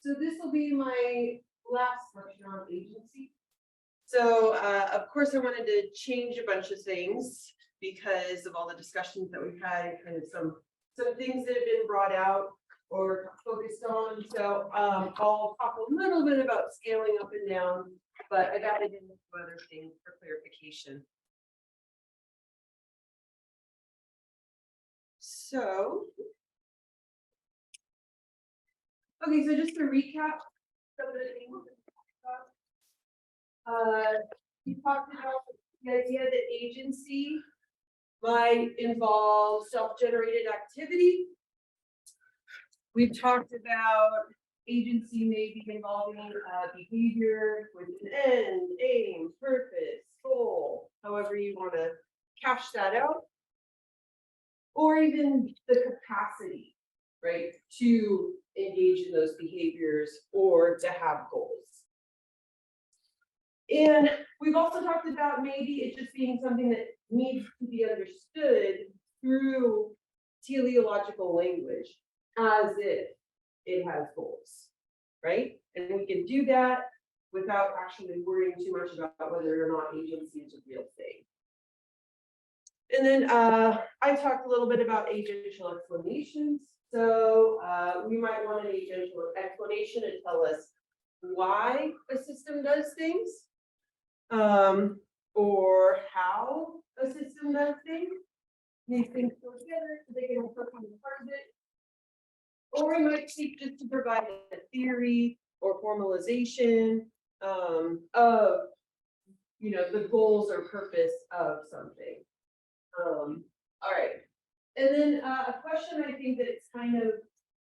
So this will be my last lecture on agency. So of course I wanted to change a bunch of things because of all the discussions that we've had and kind of some things that have been brought out or focused on. So I'll talk a little bit about scaling up and down, but I've added in some other things for clarification. So, okay, so just to recap some of the things we talked about the idea that agency might involve self-generated activity. We've talked about agency maybe involving behavior with an end, aim, purpose, goal, however you want to cash that out. Or even the capacity, right, to engage in those behaviors or to have goals. And we've also talked about maybe it just being something that needs to be understood through teleological language as if it has goals, right? And we can do that without actually worrying too much about whether or not agency is a real thing. And then I talked a little bit about agential explanations. So we might want an agential explanation to tell us why a system does things, or how a system does things. These things go together so they can work on part of it. Or we might seek just to provide a theory or formalization of, the goals or purpose of something. All right. And then a question I think that it's kind of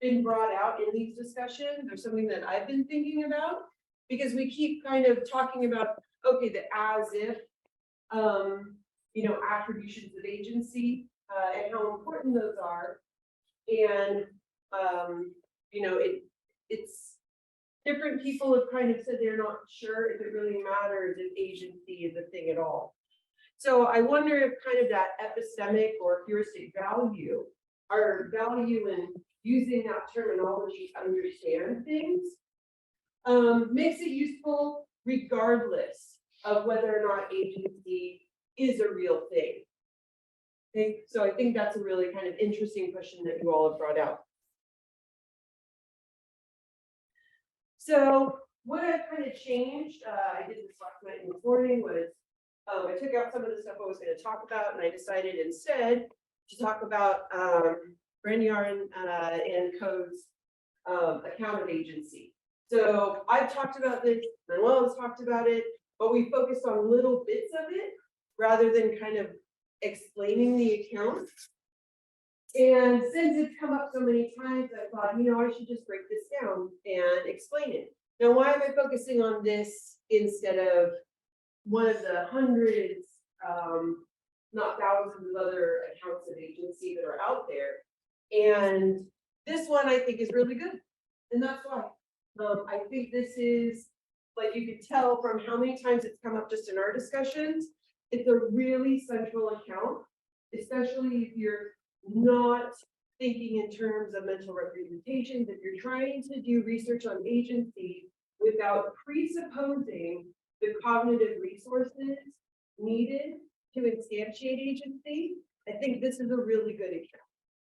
been brought out in these discussions, or something that I've been thinking about, because we keep kind of talking about, okay, the as if, attributions of agency and how important those are. And, it's different people have kind of said they're not sure if it really matters if agency is a thing at all. So I wonder if kind of that epistemic or heuristic value, our value in using that terminology to understand things, makes it useful regardless of whether or not agency is a real thing. Okay, so I think that's a really kind of interesting question that you all have brought out. So what I've kind of changed, I did this last night and this morning, was I took out some of the stuff I was going to talk about, and I decided instead to talk about Brancazio and Code's account of agency. So I've talked about this, Manuel has talked about it, but we focused on little bits of it rather than kind of explaining the account. And since it's come up so many times, I thought, I should just break this down and explain it. Now, why am I focusing on this instead of one of the hundreds, not thousands of other accounts of agency that are out there? And this one I think is really good. And that's why. I think this is, like you could tell from how many times it's come up just in our discussions, it's a really central account, especially if you're not thinking in terms of mental representations, if you're trying to do research on agency without presupposing the cognitive resources needed to instantiate agency, I think this is a really good account.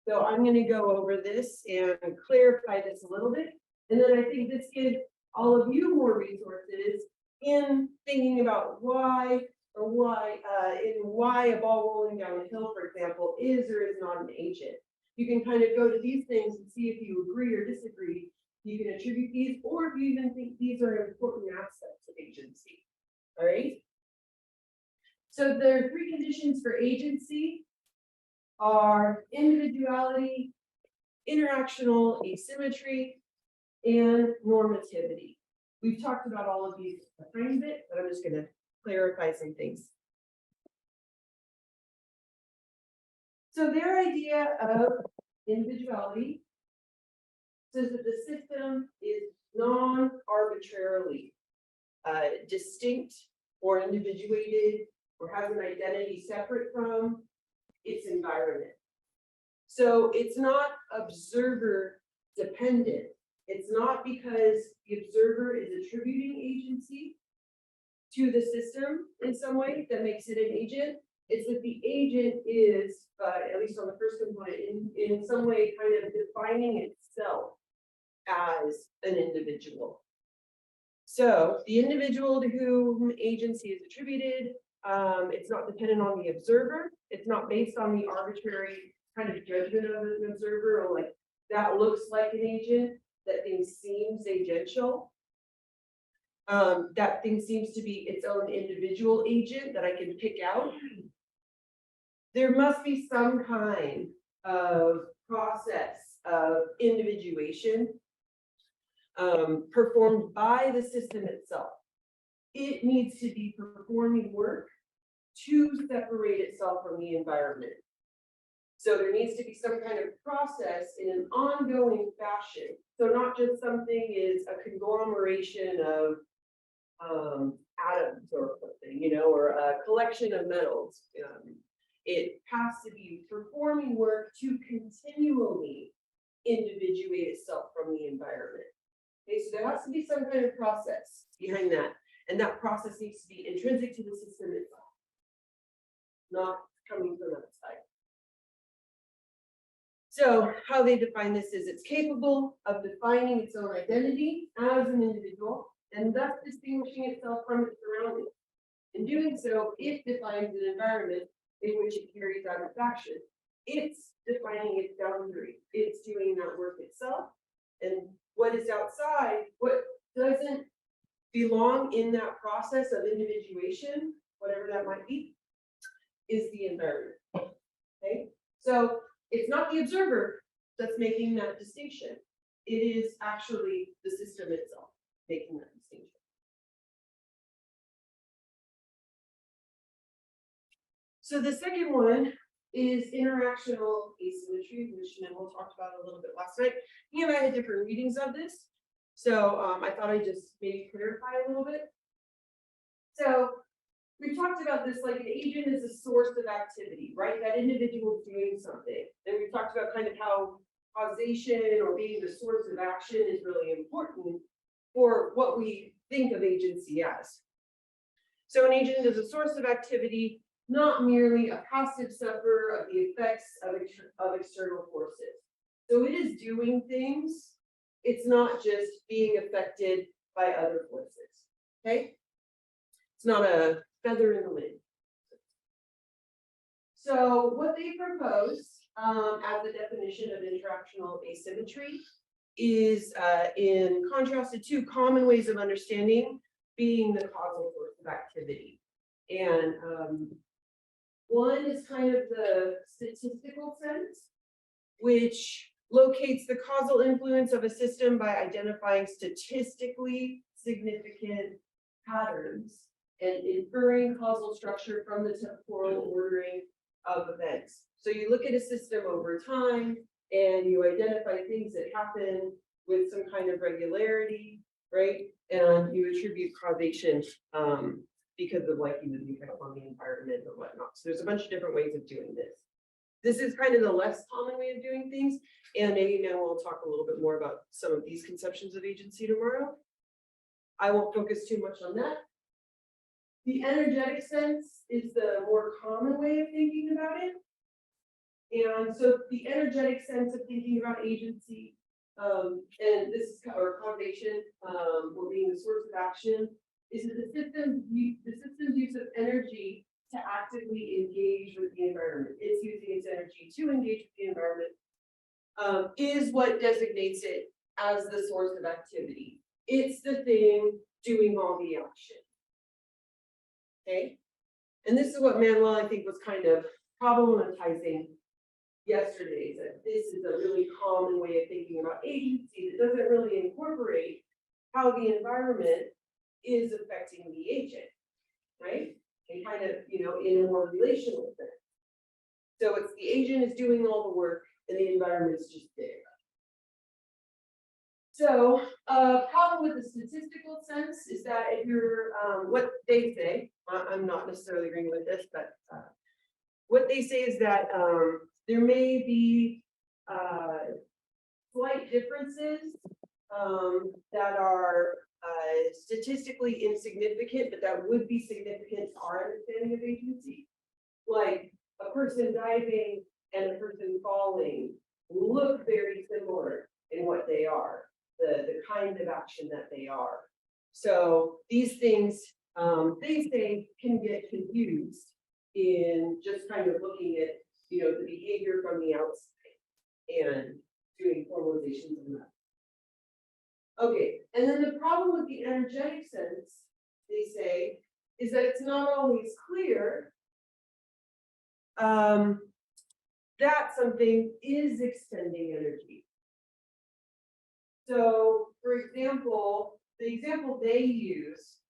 So I'm going to go over this and clarify this a little bit. And then I think this gives all of you more resources in thinking about why a ball rolling down a hill, for example, is or is not an agent. You can kind of go to these things and see if you agree or disagree. You can attribute these, or if you even think these are important aspects of agency. All right. So there are three conditions for agency: are individuality, interactional asymmetry, and normativity. We've talked about all of these a tiny bit, but I'm just going to clarify some things. So their idea of individuality says that the system is non-arbitrarily distinct or individuated or has an identity separate from its environment. So it's not observer dependent. It's not because the observer is attributing agency to the system in some way that makes it an agent. It's that the agent is, at least on the first component, in some way kind of defining itself as an individual. So the individual to whom agency is attributed, it's not dependent on the observer. It's not based on the arbitrary kind of judgment of an observer, or like that looks like an agent, that thing seems agential. That thing seems to be its own individual agent that I can pick out. There must be some kind of process of individuation performed by the system itself. It needs to be performing work to separate itself from the environment. So there needs to be some kind of process in an ongoing fashion. So not just something is a conglomeration of atoms or something, you know, or a collection of metals. It has to be performing work to continually individuate itself from the environment. Okay, so there has to be some kind of process behind that. And that process needs to be intrinsic to the system itself, not coming from outside. So how they define this is it's capable of defining its own identity as an individual and thus distinguishing itself from its surroundings. In doing so, it defines an environment in which it carries out its action. It's defining its boundary. It's doing that work itself. And what is outside, what doesn't belong in that process of individuation, whatever that might be, is the environment. Okay, so it's not the observer that's making that distinction. It is actually the system itself making that distinction. So the second one is interactional asymmetry, which Neville talked about a little bit last night. He and I had different readings of this, so I thought I'd just maybe clarify a little bit. So we talked about this, like an agent is a source of activity, right? That individual is doing something. And we talked about kind of how causation or being the source of action is really important for what we think of agency as. So an agent is a source of activity, not merely a passive sufferer of the effects of external forces. So it is doing things. It's not just being affected by other forces, okay? It's not a feather in the wind. So what they propose as the definition of interactional asymmetry is in contrast to two common ways of understanding being the causal force of activity. And one is kind of the statistical sense, which locates the causal influence of a system by identifying statistically significant patterns and inferring causal structure from the temporal ordering of events. So you look at a system over time and you identify things that happen with some kind of regularity, right? And you attribute causation because of like either the effect on the environment or whatnot. So there's a bunch of different ways of doing this. This is kind of the less common way of doing things. And maybe now we'll talk a little bit more about some of these conceptions of agency tomorrow. I won't focus too much on that. The energetic sense is the more common way of thinking about it. And so the energetic sense of thinking about agency, and this is or causation, or being the source of action, is that the system's use of energy to actively engage with the environment. It's using its energy to engage with the environment, is what designates it as the source of activity. It's the thing doing all the action. Okay, and this is what Manuel, I think, was kind of problematizing yesterday, that this is a really common way of thinking about agency that doesn't really incorporate how the environment is affecting the agent, right? And kind of, you know, in a more relational sense. So it's the agent is doing all the work and the environment is just there. So problem with the statistical sense is that if you're, what they say, I'm not necessarily agreeing with this, but what they say is that there may be slight differences that are statistically insignificant, but that would be significant to our understanding of agency. Like a person diving and a person falling look very similar in what they are, the kind of action that they are. So these things, they say, can get confused in just kind of looking at, the behavior from the outside and doing formalizations of that. Okay, and then the problem with the energetic sense, they say, is that it's not always clear that something is extending energy. So, for example, the example they use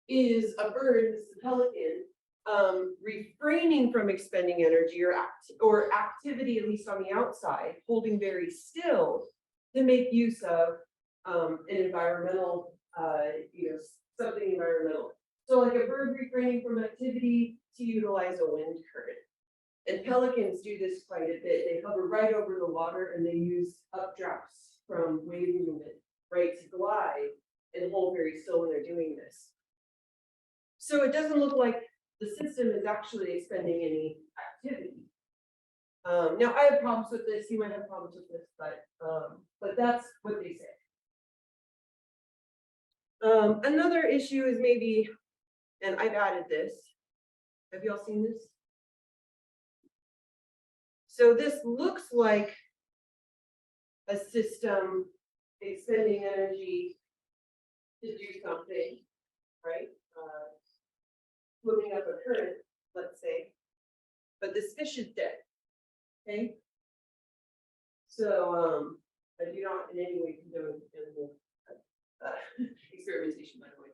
is a bird, this is a pelican, refraining from expending energy or activity, at least on the outside, holding very still to make use of an environmental, something environmental. So like a bird refraining from activity to utilize a wind current. And pelicans do this quite a bit. They hover right over the water and they use updrafts from wave movement, right, to glide and hold very still when they're doing this. So it doesn't look like the system is actually expending any activity. Now I have problems with this. You might have problems with this, but that's what they say. Another issue is maybe, and I've added this. Have you all seen this? So this looks like a system expending energy to do something, right? Swimming up a current, let's say, but this fish is dead. Okay. So I do not in any way condone experimentation, by the way.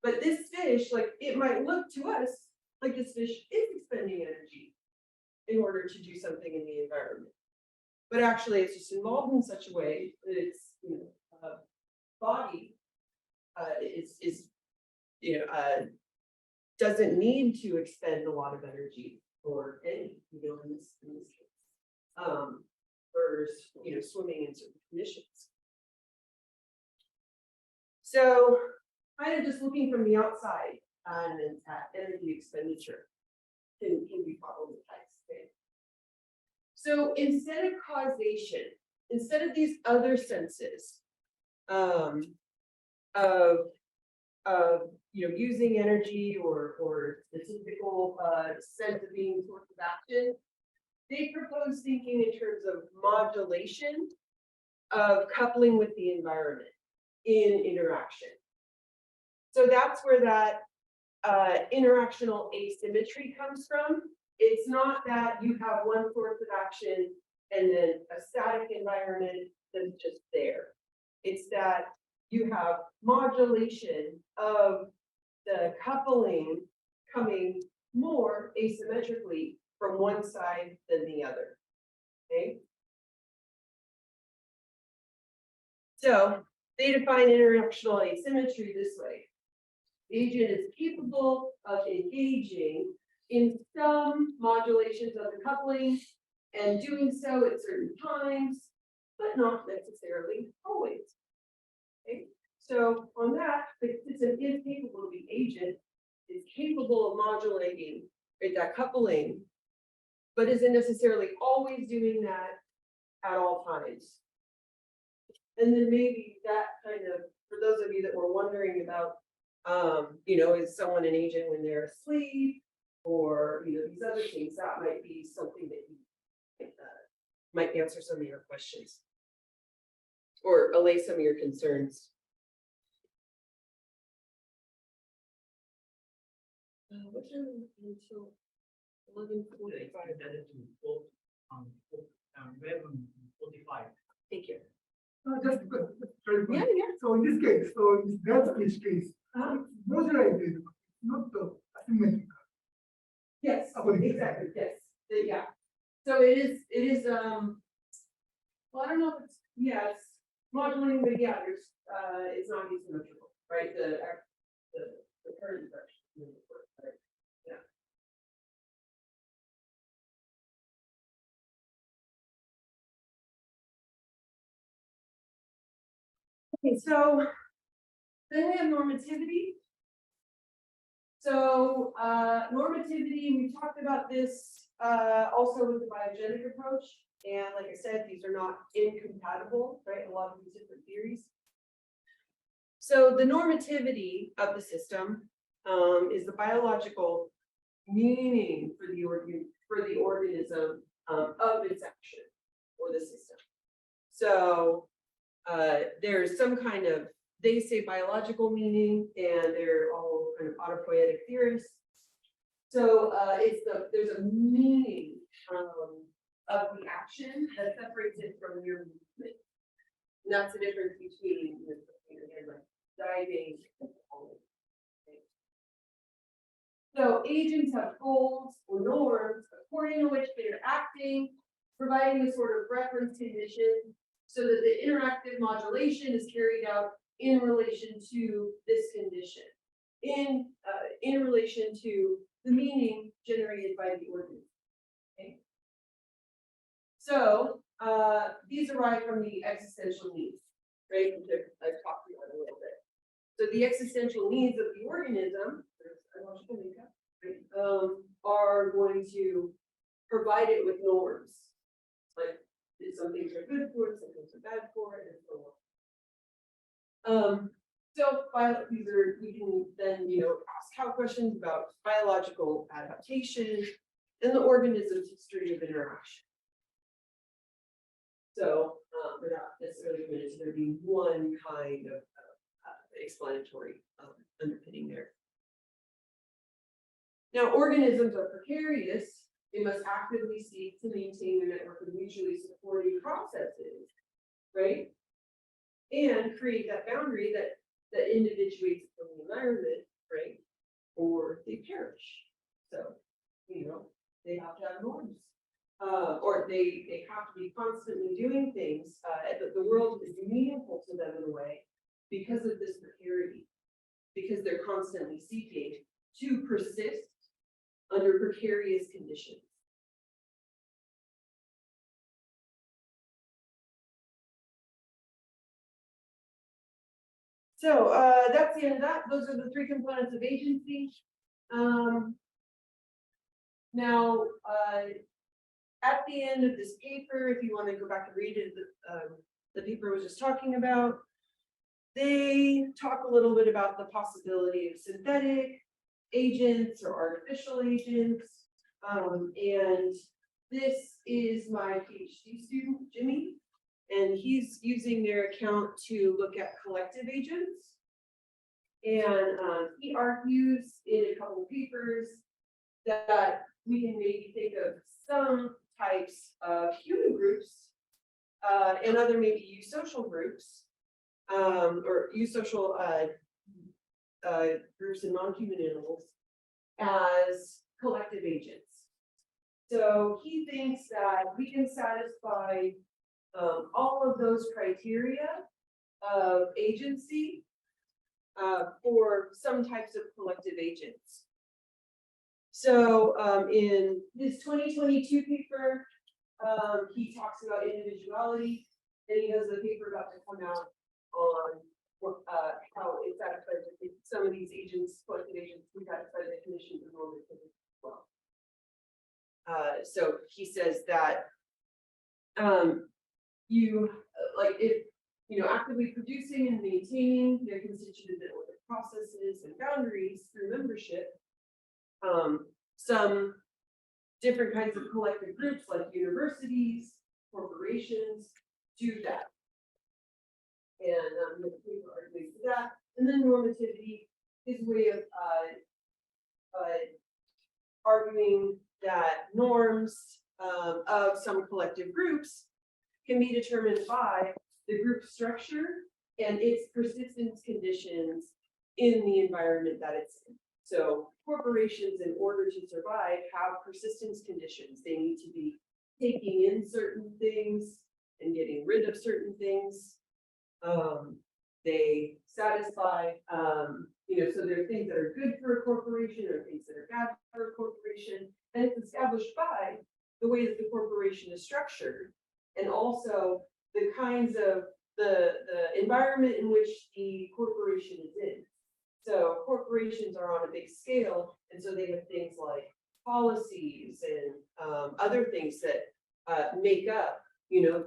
But this fish, like it might look to us like this fish is expending energy in order to do something in the environment. But actually it's just involved in such a way that its body doesn't need to expend a lot of energy or any, in this case, for swimming in certain conditions. So kind of just looking from the outside and at energy expenditure can be problematized. Okay? So instead of causation, instead of these other senses of using energy or the typical sense of being source of action, they propose thinking in terms of modulation of coupling with the environment in interaction. So that's where that interactional asymmetry comes from. It's not that you have one source of action and then a static environment that's just there. It's that you have modulation of the coupling coming more asymmetrically from one side than the other. Okay. So they define interactional asymmetry this way. The agent is capable of engaging in some modulations of the coupling and doing so at certain times, but not necessarily always. Okay. So on that, the system is capable, the agent is capable of modulating that coupling, but isn't necessarily always doing that at all times. And then maybe that kind of, for those of you that were wondering about, is someone an agent when they're asleep, or these other things, that might be something that you might answer some of your questions or allay some of your concerns. What time until 11:45? 11:45. Thank you. Just very quick. Yeah. So in this case, so in that case, modulated, not the asymmetrical. Yes, According to exactly. Yes. Yeah. So it is well, I don't know if it's modulating, but yeah, there's it's not asymmetrical, right? The current direction. Right? Yeah. Okay, so then we have normativity. So normativity, we talked about this also with the biogenic approach. And like I said, these are not incompatible, right? A lot of these different theories. So the normativity of the system is the biological meaning for the organism of its action or the system. So there's some kind of, they say biological meaning, and they're all kind of autopoietic theorists. So there's a meaning of the action that separates it from your movement. And that's the difference between, again, like diving and falling. So agents have goals or norms according to which they are acting, providing a sort of reference condition so that the interactive modulation is carried out in relation to this condition, in relation to the meaning generated by the organism. Okay. So these arise from the existential needs, right? I've talked about a little bit. So the existential needs of the organism are going to provide it with norms, like some things are good for it, some things are bad for it, and so on. So we can then ask how questions about biological adaptation and the organism's history of interaction. So without necessarily going into there being one kind of explanatory underpinning there. Now, organisms are precarious. They must actively seek to maintain their network of mutually supporting processes, right? And create that boundary that individuates from the environment, right? Or they perish. So, they have to have norms. Or they have to be constantly doing things that the world is meaningful to them in a way because of this precarity, because they're constantly seeking to persist under precarious conditions. So that's the end of that. Those are the three components of agency. Now, at the end of this paper, if you want to go back and read it, the paper was just talking about, they talk a little bit about the possibility of synthetic agents or artificial agents. And this is my PhD student, Jimmy, and he's using their account to look at collective agents. And he argues in a couple of papers that we can maybe think of some types of human groups and other maybe eusocial groups or eusocial groups and non-human animals as collective agents. So he thinks that we can satisfy all of those criteria of agency for some types of collective agents. So in his 2022 paper, he talks about individuality, and he has a paper about to come out on how it satisfies some of these agents, collective agents, we satisfy the conditions of normativity as well. So he says that if actively producing and maintaining their constituted network of processes and boundaries through membership, some different kinds of collective groups like universities, corporations do that. And the paper argues for that. And then normativity is a way of arguing that norms of some collective groups can be determined by the group structure and its persistence conditions in the environment that it's in. So corporations, in order to survive, have persistence conditions. They need to be taking in certain things and getting rid of certain things. They satisfy, so there are things that are good for a corporation or things that are bad for a corporation. And it's established by the way that the corporation is structured and also the kinds of the environment in which the corporation is in. So corporations are on a big scale, and so they have things like policies and other things that make up,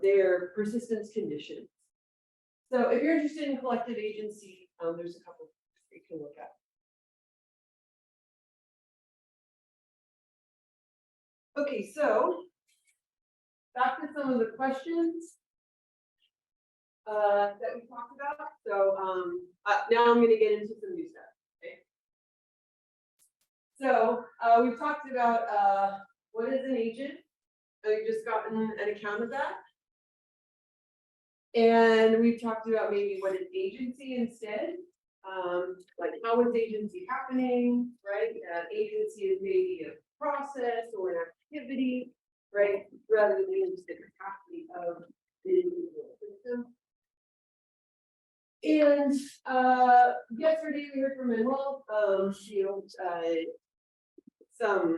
their persistence conditions. So if you're interested in collective agency, there's a couple you can look at. Okay, so back to some of the questions that we talked about. So now I'm going to get into some new stuff. Okay. So we've talked about what is an agent. We've just gotten an account of that. And we've talked about maybe what is agency instead. Like how is agency happening, right? Agency is maybe a process or an activity, right? Rather than just the capacity of the individual system. And yesterday we heard from Manuel, some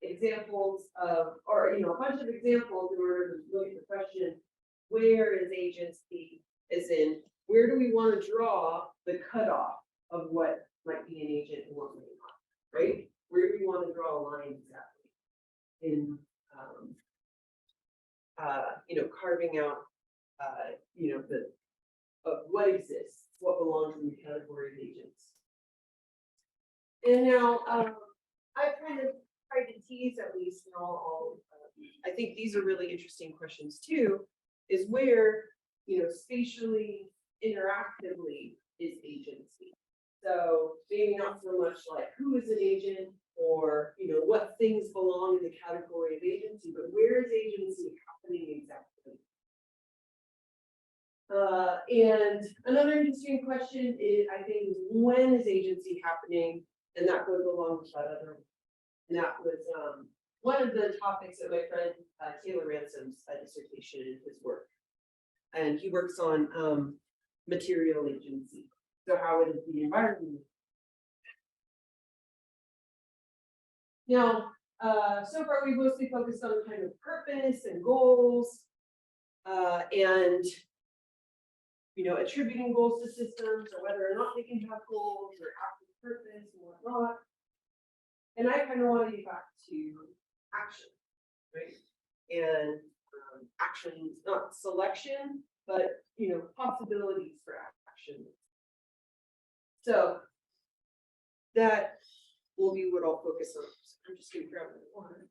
examples of, or a bunch of examples in order to look at the question, where is agency, as in, where do we want to draw the cutoff of what might be an agent and what might not, right? Where do we want to draw a line exactly in, carving out, of what exists, what belongs in the category of agents. And now, I've kind of tried to tease at least, I think these are really interesting questions too, is where, spatially, interactively is agency. So maybe not so much like who is an agent or, what things belong in the category of agency, but where is agency happening exactly? And another interesting question is, I think, is when is agency happening? And that goes along with that other, and that was one of the topics of my friend Taylor Ransom's dissertation in his work. And he works on material agency. So how it is the environment. Now, so far we've mostly focused on kind of purpose and goals, and attributing goals to systems, or whether or not they can have goals or active purpose and whatnot. And I kind of want to get back to action, right? And action, not selection, but possibilities for action. So that will be what I'll focus on. So I'm just going to grab my water.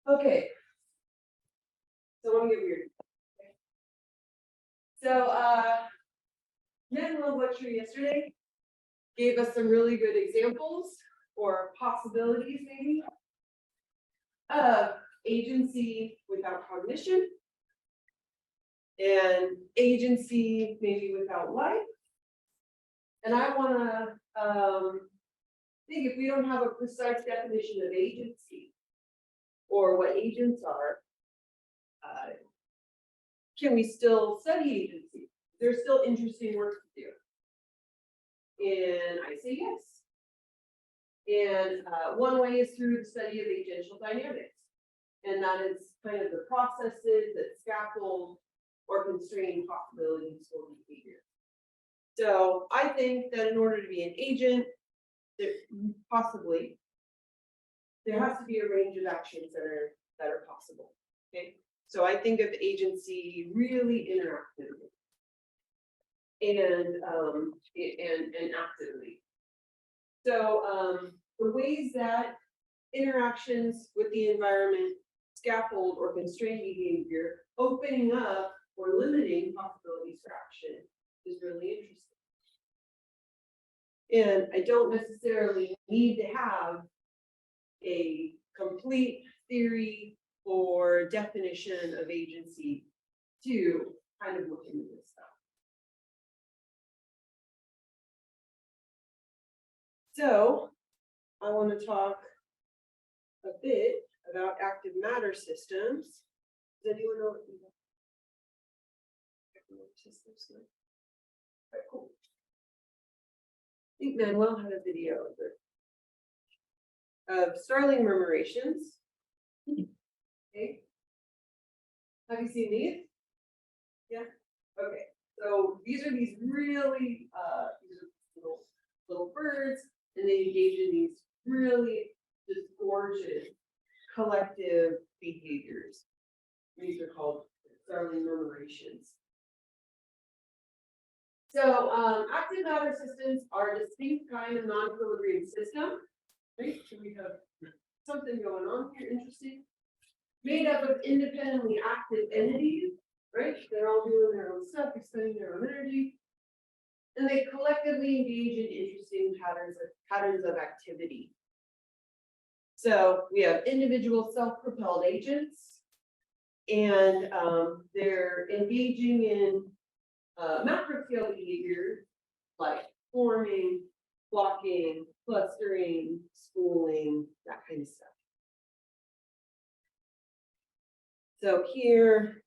Okay. So I'm gonna get weird. Okay. So Manuel's lecture yesterday gave us some really good examples or possibilities maybe of agency without cognition and agency maybe without life. And I want to think, if we don't have a precise definition of agency or what agents are, can we still study agency? There's still interesting work to do. And I say yes. And one way is through the study of agential dynamics. And that is kind of the processes that scaffold or constrain possibilities for behavior. So I think that in order to be an agent, there has to be a range of actions that are possible. Okay. So I think of agency really interactively and actively. So the ways that interactions with the environment scaffold or constrain behavior, opening up or limiting possibilities for action, is really interesting. And I don't necessarily need to have a complete theory or definition of agency to kind of look into this stuff. So I want to talk a bit about active matter systems Does anyone know what you got? Alright, cool. I think Manuel had a video of starling murmurations. Okay. Have you seen these? Yeah. Okay. So these are these really these are little birds, and they engage in these really just gorgeous collective behaviors. These are called starling murmurations. So active matter systems are a distinct kind of non-equilibrium system. Right? So we have something going on here, interesting. Made up of independently active entities, right? They're all doing their own stuff, expending their own energy. And they collectively engage in interesting patterns of activity. So we have individual self-propelled agents, and they're engaging in macro-scale behavior like forming, flocking, clustering, schooling, that kind of stuff. So here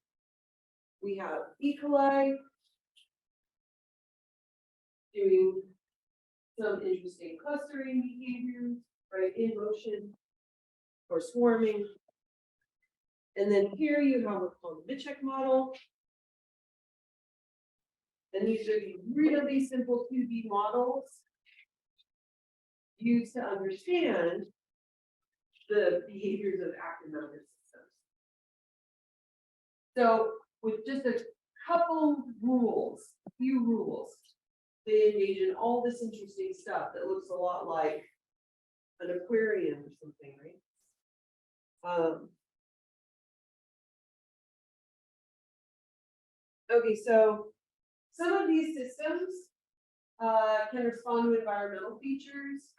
we have E. coli doing some interesting clustering behaviors, right, in motion or swarming. And then here you have what's called the Bichek model. And these are the really simple 2D models used to understand the behaviors of active matter systems. So with just a couple rules, a few rules, they engage in all this interesting stuff that looks a lot like an aquarium or something, right? Okay, so some of these systems can respond to environmental features,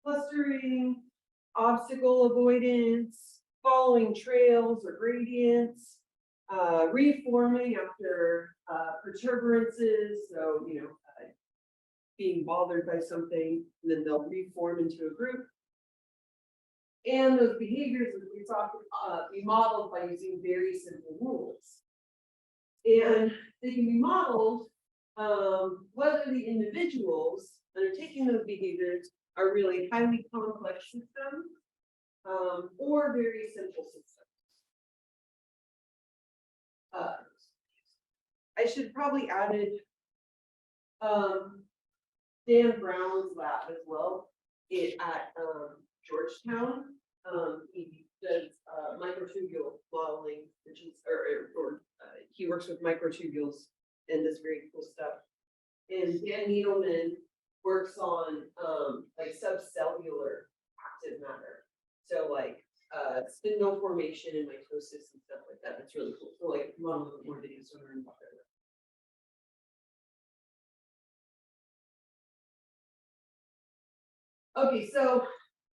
clustering, obstacle avoidance, following trails or gradients, reforming after perturbances, so, you know, being bothered by something, and then they'll reform into a group. And those behaviors, as we talked, be modeled by using very simple rules. And they can be modeled whether the individuals that are taking those behaviors are really highly complex systems or very simple systems. I should probably added Dan Brown's lab as well at Georgetown. He does microtubule modeling, which is, he works with microtubules and does very cool stuff. And Dan Needleman works on like subcellular active matter. So like spindle formation and mitosis and stuff like that. That's really cool. So like one more videos when we're in about that. Okay, so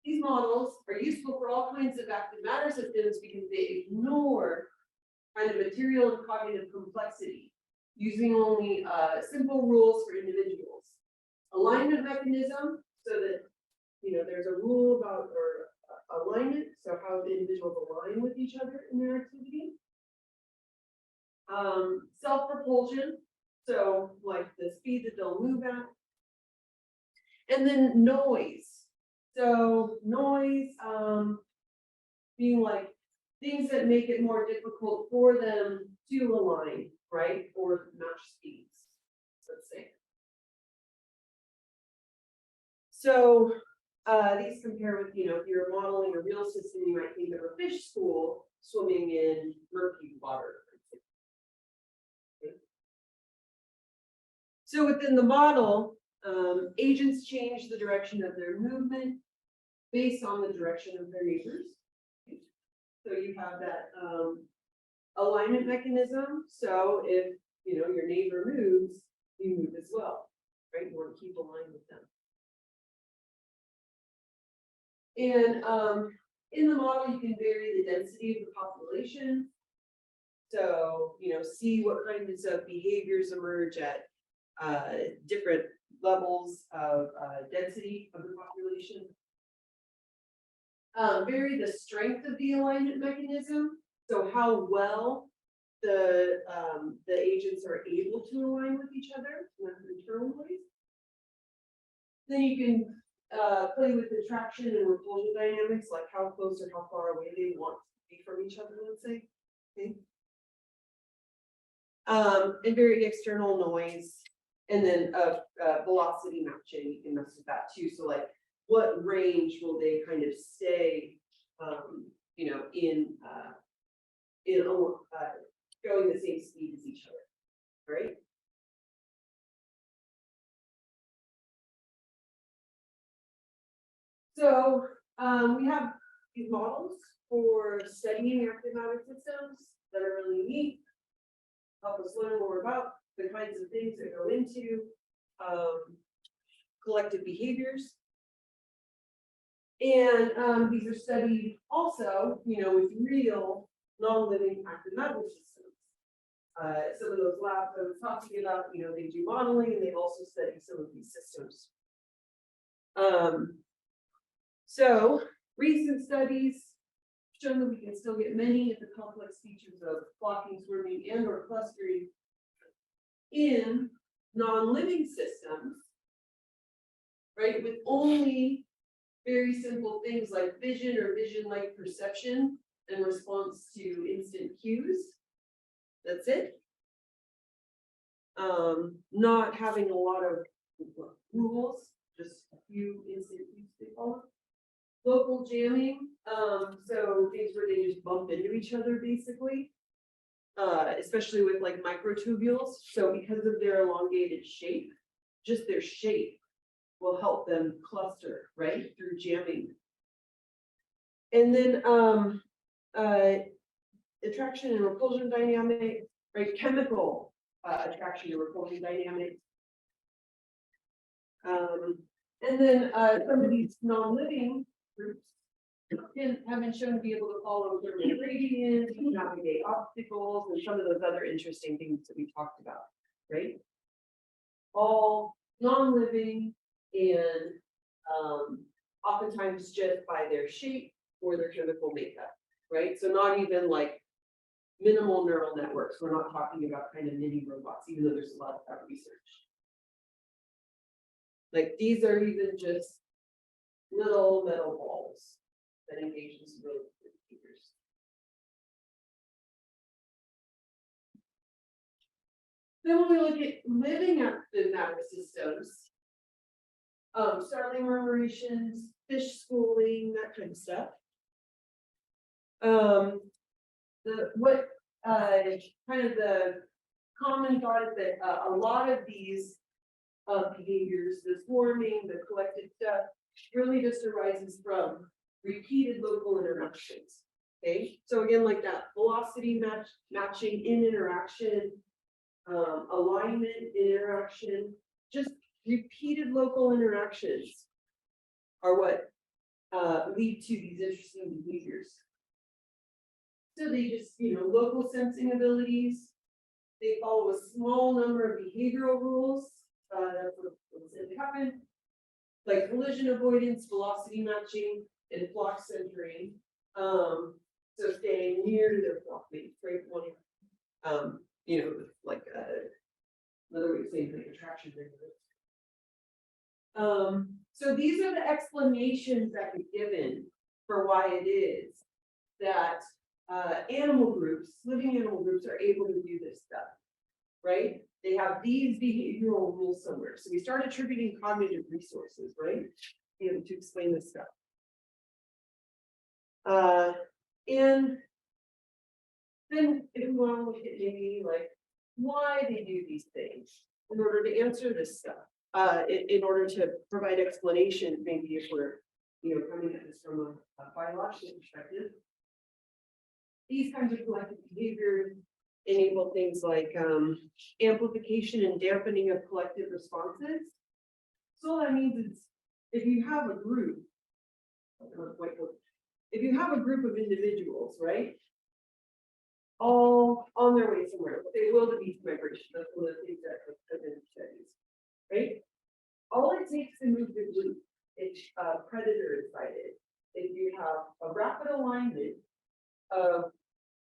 these models are useful for all kinds of active matter systems because they ignore kind of material and cognitive complexity, using only simple rules for individuals. Alignment mechanism, so that, you know, there's a rule about or alignment, so how the individuals align with each other in their activity. Self-propulsion, so like the speed that they'll move at. And then noise. So noise being like things that make it more difficult for them to align, right? Or match speeds, let's say. So these compare with, you know, if you're modeling a real system, you might think of a fish school swimming in murky water. Okay. So within the model, agents change the direction of their movement based on the direction of their neighbors. Okay. So you have that alignment mechanism. So if, you know, your neighbor moves, you move as well, right? You want to keep aligned with them. And in the model, you can vary the density of the population. So, you know, see what kinds of behaviors emerge at different levels of density of the population. Vary the strength of the alignment mechanism. So how well the agents are able to align with each other in internal ways. Then you can play with attraction and repulsion dynamics, like how close or how far away they want to be from each other, let's say. Okay. And very external noise, and then velocity matching, you can mess with that too. So like, what range will they kind of stay, you know, in going the same speed as each other, right? So we have these models for studying active matter systems that are really neat. Help us learn more about the kinds of things that go into collective behaviors. And these are studied also, you know, with real non-living active matter systems. Some of those labs I was talking about, you know, they do modeling and they also study some of these systems. So recent studies show that we can still get many of the complex features of flocking, swarming, and or clustering in non-living systems, right? With only very simple things like vision or vision-like perception in response to instant cues. That's it. Not having a lot of rules, just a few instant cues they follow. Local jamming, so things where they just bump into each other basically, especially with like microtubules. So because of their elongated shape, just their shape will help them cluster, right, through jamming. And then attraction and repulsion dynamics, right, chemical attraction and repulsion dynamics. And then some of these non-living groups have been shown to be able to follow thermal gradients, navigate obstacles, and some of those other interesting things that we talked about, right? All non-living and oftentimes just by their shape or their chemical makeup, right? So not even like minimal neural networks. We're not talking about kind of mini robots, even though there's a lot of that research. Like these are even just little metal balls that engage in some really good behaviors. Then when we look at living active matter systems, starling murmurations, fish schooling, that kind of stuff. Kind of the common thought is that a lot of these behaviors, the swarming, the collected stuff, really just arises from repeated local interactions. Okay, so again, like that velocity matching in interaction, alignment in interaction, just repeated local interactions are what lead to these interesting behaviors. So they just, you know, local sensing abilities, they follow a small number of behavioral rules. That's what's said to happen. Like collision avoidance, velocity matching, and flock centering. So staying near to their flock mates, right? You know, like another way of saying like attraction. So these are the explanations that are given for why it is that animal groups, living animal groups, are able to do this stuff, right? They have these behavioral rules somewhere. So we start attributing cognitive resources, right? Be able to explain this stuff. And then if we want to look at maybe like why they do these things in order to answer this stuff, in order to provide explanation, maybe if we're, you know, coming at this from a biological perspective, these kinds of collective behaviors enable things like amplification and dampening of collective responses. So all that means is if you have a group, of individuals, right, all on their way somewhere, they will to beach migration. That's one of the things that have been studies, right? All it takes to move the group, it's predator is sighted. If you have a rapid alignment of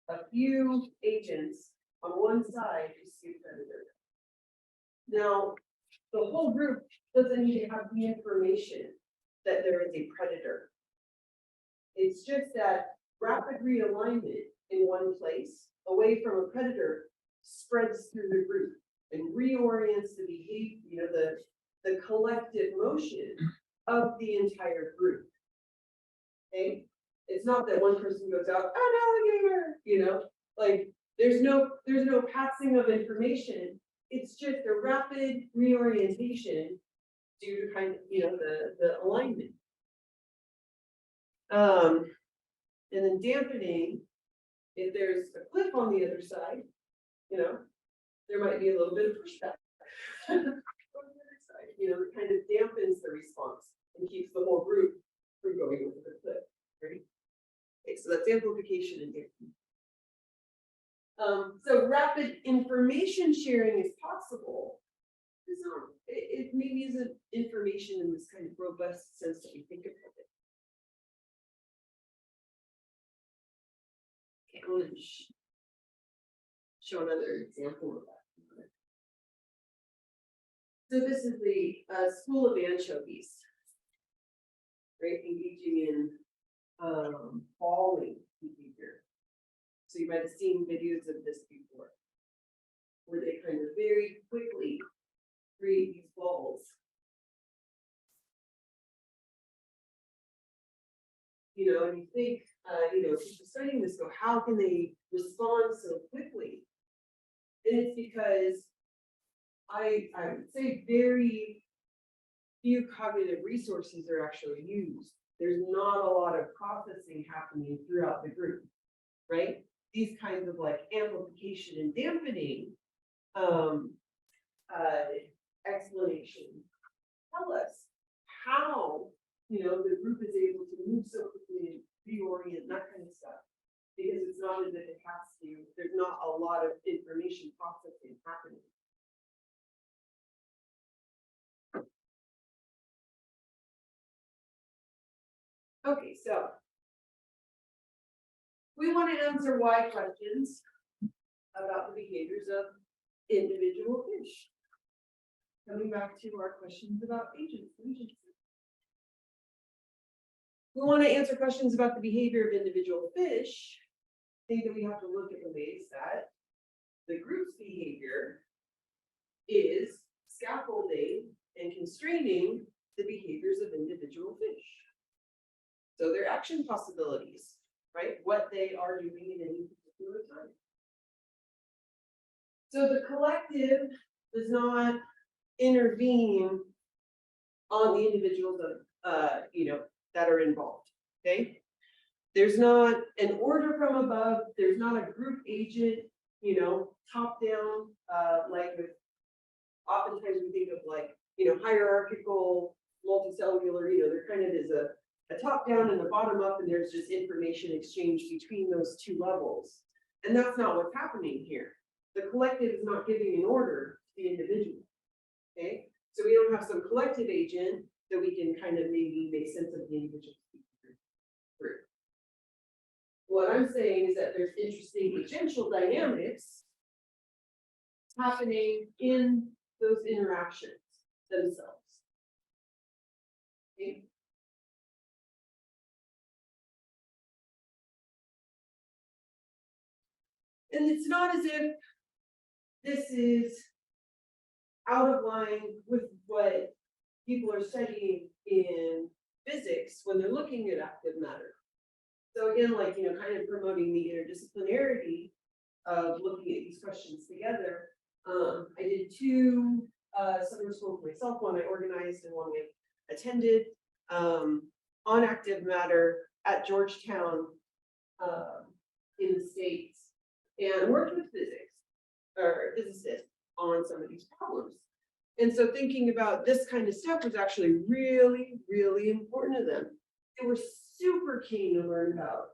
a few agents on one side, you see a predator. Now, the whole group doesn't need to have the information that there is a predator. It's just that rapid realignment in one place, away from a predator, spreads through the group and reorients the behavior, the collective motion of the entire group. Okay? It's not that one person goes out, an alligator, like there's no passing of information. It's just a rapid reorientation due to kind of, the alignment. And then dampening, if there's a cliff on the other side, there might be a little bit of pushback. On the other side, it kind of dampens the response and keeps the whole group from going over the cliff, right? Okay, so that's amplification and dampening. So rapid information sharing is possible. It maybe isn't information in this kind of robust sense that we think of it. Okay, I want to show another example of that. So this is the school of anchovies, right? Engaging in falling behavior. So you might have seen videos of this before, where they kind of very quickly create these balls. And you think, people studying this go, how can they respond so quickly? And it's because I would say very few cognitive resources are actually used. There's not a lot of processing happening throughout the group, right? These kinds of like amplification and dampening explanations tell us how the group is able to move so quickly and reorient, that kind of stuff, because it's not as if it has to. There's not a lot of information processing happening. Okay, so we want to answer why questions about the behaviors of individual fish. Coming back to our questions about agency. We want to answer questions about the behavior of individual fish. I think that we have to look at the ways that the group's behavior is scaffolding and constraining the behaviors of individual fish. So their action possibilities, right? What they are doing in any particular time. So the collective does not intervene on the individuals of, that are involved, okay? There's not an order from above. There's not a group agent, top down, like with, oftentimes we think of like, hierarchical, multi-cellular, there kind of is a top down and a bottom up, and there's just information exchange between those two levels. And that's not what's happening here. The collective is not giving an order to the individual, okay? So we don't have some collective agent that we can kind of maybe make sense of the individual group. What I'm saying is that there's interesting agential dynamics happening in those interactions themselves. Okay? And it's not as if this is out of line with what people are studying in physics when they're looking at active matter. So again, like, kind of promoting the interdisciplinarity of looking at these questions together. I did two summer schools myself, one I organized and one I attended, on active matter at Georgetown in the States, and worked with physicists on some of these problems. And so thinking about this kind of stuff was actually really, really important to them. They were super keen to learn about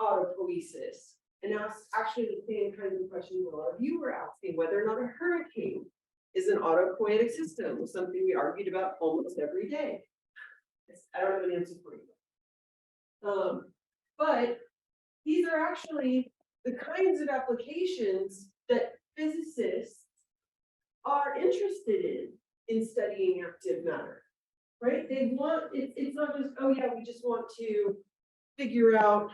autopoiesis and asked actually the same kinds of questions a lot of you were asking, whether or not a hurricane is an autopoietic system, was something we argued about almost every day. I don't have an answer for you. But these are actually the kinds of applications that physicists are interested in studying active matter, right? They want, it's not just, oh yeah, we just want to figure out,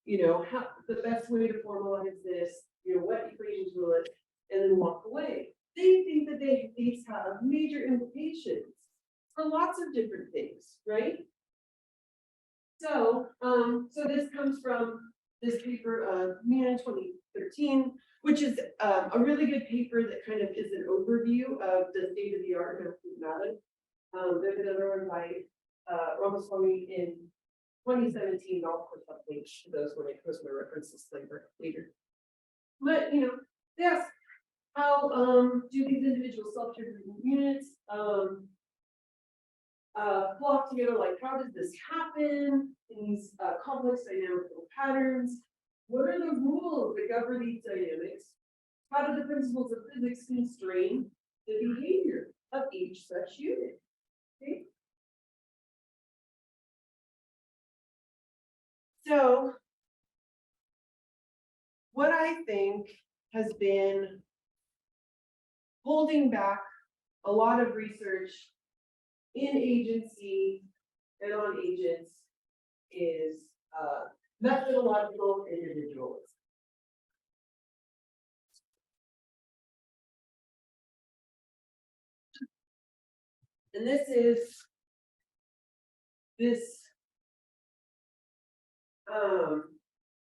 you know, how the best way to formalize this, you know, what equations will it, and then walk away. They think that these have major implications for lots of different things, right? So, so this comes from this paper, Mina 2013, which is a really good paper that kind of is an overview of the state of the art in active matter. There's another one by Ramaswamy in 2017. I'll put up links to those when I post my references later. But you know, they ask how do these individual self-triggering units flock together? Like, how does this happen in these complex dynamical patterns? What are the rules that govern these dynamics? How do the principles of physics constrain the behavior of each such unit? Okay. So, what I think has been holding back a lot of research in agency and on agents is methodological individualism. And this is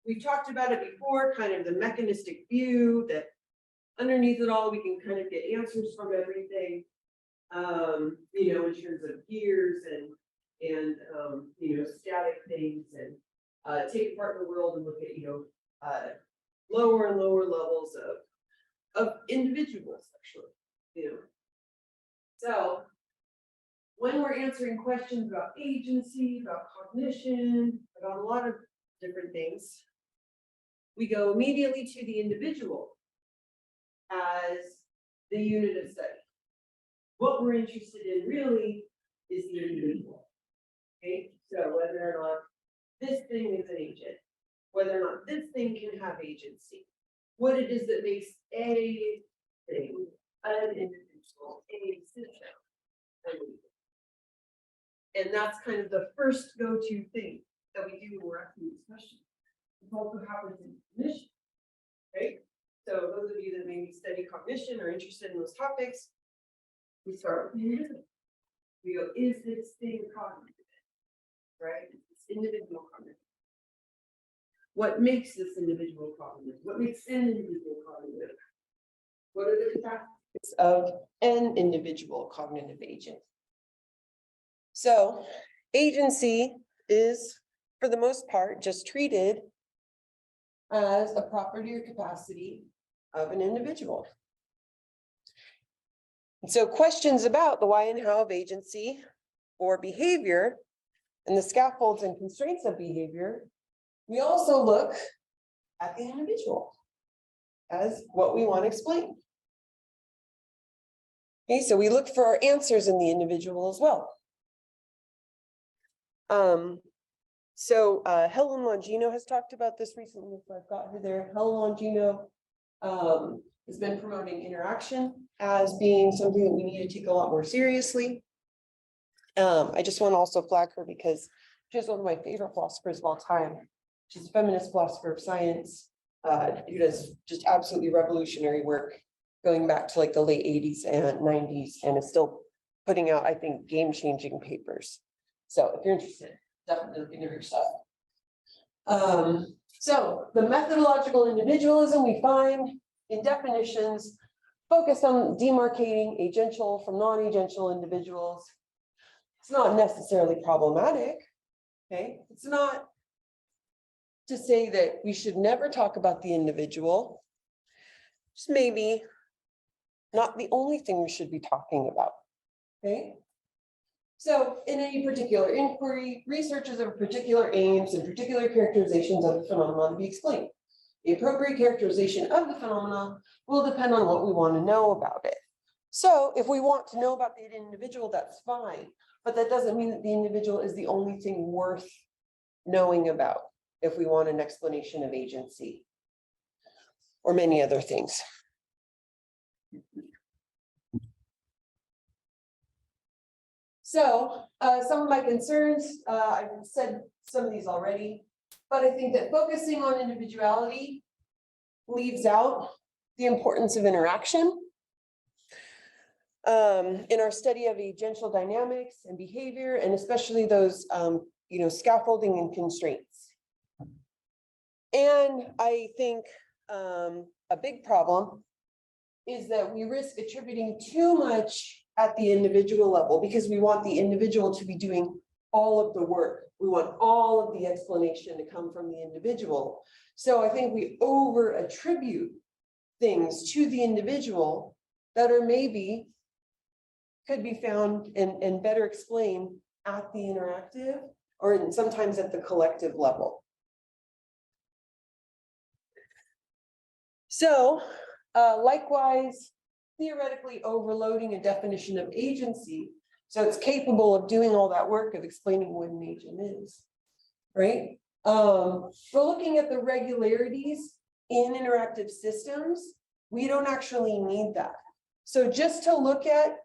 we've talked about it before, kind of the mechanistic view that underneath it all, we can kind of get answers from everything, you know, in terms of gears and you know, static things, and take apart the world and look at, you know, lower and lower levels of individuals, actually, you know. So when we're answering questions about agency, about cognition, about a lot of different things, we go immediately to the individual as the unit of study. What we're interested in really is the individual. Okay, so whether or not this thing is an agent, whether or not this thing can have agency, what it is that makes a thing an individual, a system. And that's kind of the first go-to thing that we do when we're asking these questions. It also happens in cognition, right? So those of you that maybe study cognition or interested in those topics, we start with the individual. We go, is this thing cognitive? Right? It's individual cognitive. What makes this individual cognitive? What makes an individual cognitive? What are the factors of an individual cognitive agent? So agency is, for the most part, just treated as a property or capacity of an individual. And so questions about the why and how of agency or behavior and the scaffolds and constraints of behavior, we also look at the individual as what we want to explain. Okay, so we look for our answers in the individual as well. Helen Longino has talked about this recently, so I've got her there. Helen Longino has been promoting interaction as being something that we need to take a lot more seriously. I just want to also flag her because she's one of my favorite philosophers of all time. She's a feminist philosopher of science who does just absolutely revolutionary work going back to like the late 80s and 90s and is still putting out, I think, game-changing papers. So if you're interested, definitely look into her stuff. So the methodological individualism we find in definitions focused on demarcating agential from non-agential individuals. It's not necessarily problematic. Okay, it's not to say that we should never talk about the individual. Just maybe not the only thing we should be talking about. Okay. So in any particular inquiry, researchers have particular aims and particular characterizations of the phenomenon to be explained. The appropriate characterization of the phenomenon will depend on what we want to know about it. So if we want to know about the individual, that's fine, but that doesn't mean that the individual is the only thing worth knowing about. if we want an explanation of agency or many other things. So some of my concerns, I've said some of these already, but I think that focusing on individuality leaves out the importance of interaction. In our study of agential dynamics and behavior, and especially those, scaffolding and constraints. And I think a big problem is that we risk attributing too much at the individual level because we want the individual to be doing all of the work. We want all of the explanation to come from the individual. So I think we over attribute things to the individual that are maybe could be found and better explained at the interactive or sometimes at the collective level. So likewise, theoretically overloading a definition of agency, so it's capable of doing all that work of explaining what an agent is, right? We're looking at the regularities in interactive systems. We don't actually need that. So just to look at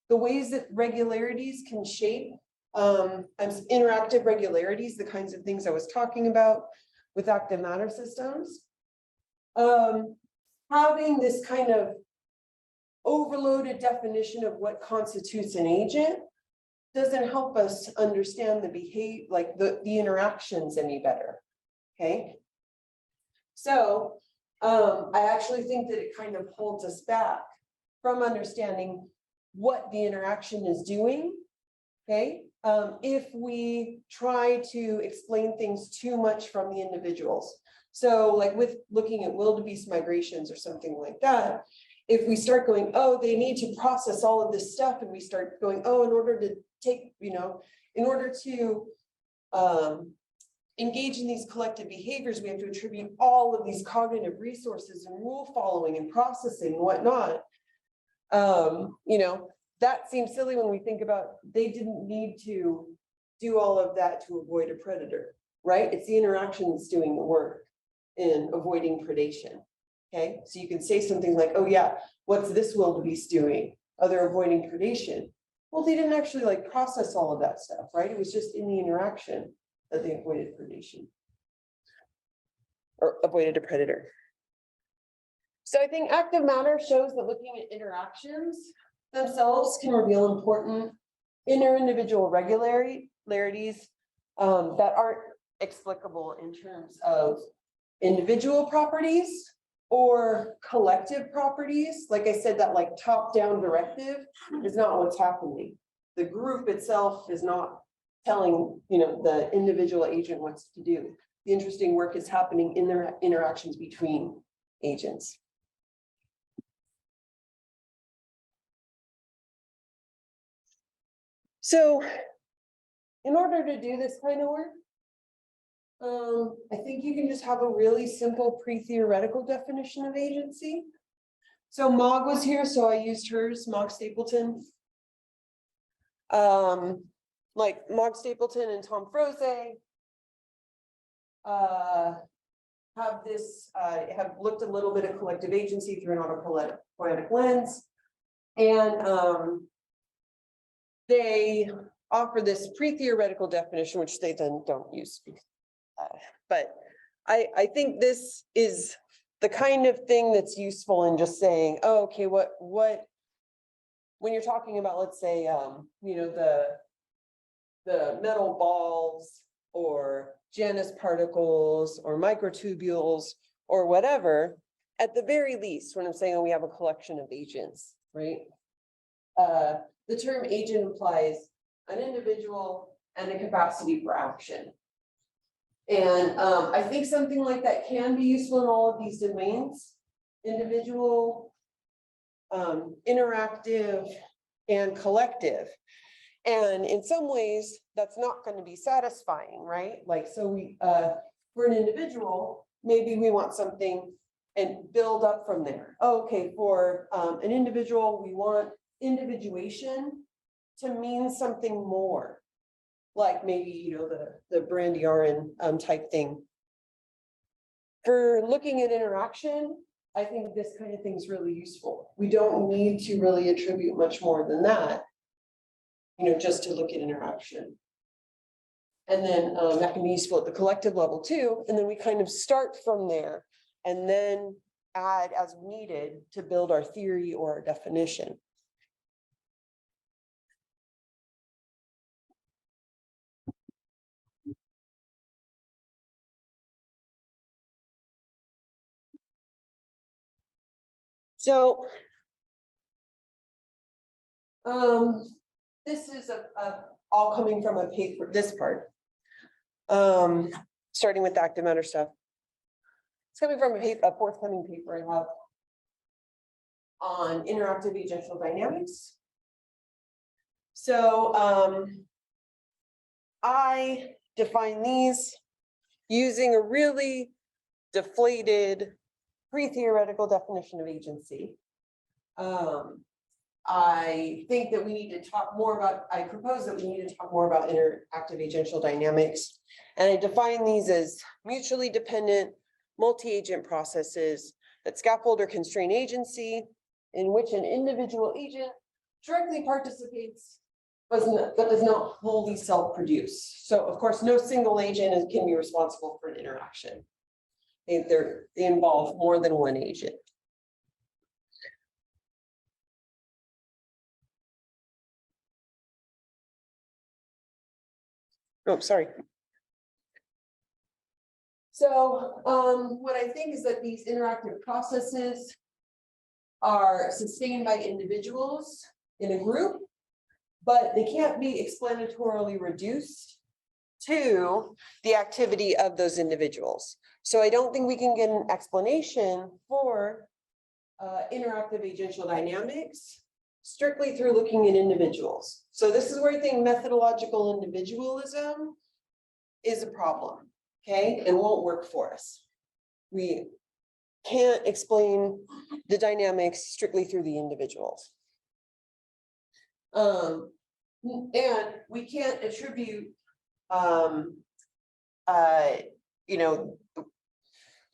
the ways that regularities can shape interactive regularities, the kinds of things I was talking about with active matter systems, having this kind of overloaded definition of what constitutes an agent doesn't help us understand the behavior, like the interactions any better. Okay. So I actually think that it kind of holds us back from understanding what the interaction is doing. Okay. If we try to explain things too much from the individuals. So like with looking at wildebeest migrations or something like that, if we start going, oh, they need to process all of this stuff, and we start going, oh, in order to take, in order to engage in these collective behaviors, we have to attribute all of these cognitive resources and rule following and processing and whatnot. That seems silly when we think about they didn't need to do all of that to avoid a predator, right? It's the interaction that's doing the work in avoiding predation. Okay, so you can say something like, oh yeah, what's this wildebeest doing? Oh, they're avoiding predation. Well, they didn't actually like process all of that stuff, right? It was just in the interaction that they avoided predation or avoided a predator. So I think active matter shows that looking at interactions themselves can reveal important inter-individual regularities that aren't explicable in terms of individual properties or collective properties. Like I said, that like top-down directive is not what's happening. The group itself is not telling, the individual agent what to do. The interesting work is happening in their interactions between agents. So in order to do this kind of work, I think you can just have a really simple pre-theoretical definition of agency. So Maug was here, so I used hers, Maug Stapleton. Like Maug Stapleton and Tom Froese have looked a little bit at collective agency through an autopoietic lens. And they offer this pre-theoretical definition, which they then don't use. But I think this is the kind of thing that's useful in just saying, oh, okay, what when you're talking about, let's say, the metal balls or Janus particles or microtubules or whatever, at the very least, when I'm saying, oh, we have a collection of agents, right? The term agent implies an individual and a capacity for action. And I think something like that can be useful in all of these domains: individual, interactive, and collective. And in some ways, that's not going to be satisfying, right? Like, so we, for an individual, maybe we want something and build up from there. Oh, okay, for an individual, we want individuation to mean something more. Like maybe, the Brandiaran type thing for looking at interaction, I think this kind of thing is really useful. We don't need to really attribute much more than that, just to look at interaction. And then that can be useful at the collective level too. And then we kind of start from there and then add as needed to build our theory or our definition. So this is all coming from a paper, this part. Starting with the active matter stuff. It's coming from a forthcoming paper I have on interactive agential dynamics. So I define these using a really deflated pre-theoretical definition of agency. I think that we need to talk more about, I propose that we need to talk more about interactive agential dynamics. And I define these as mutually dependent multi-agent processes that scaffold or constrain agency in which an individual agent directly participates, but does not wholly self-produce. So of course, no single agent can be responsible for an interaction. They involve more than one agent. Oh, sorry. So what I think is that these interactive processes are sustained by individuals in a group, but they can't be explanatorily reduced to the activity of those individuals. So I don't think we can get an explanation for interactive agential dynamics strictly through looking at individuals. So this is where I think methodological individualism is a problem, okay, and won't work for us. We can't explain the dynamics strictly through the individuals. And we can't attribute,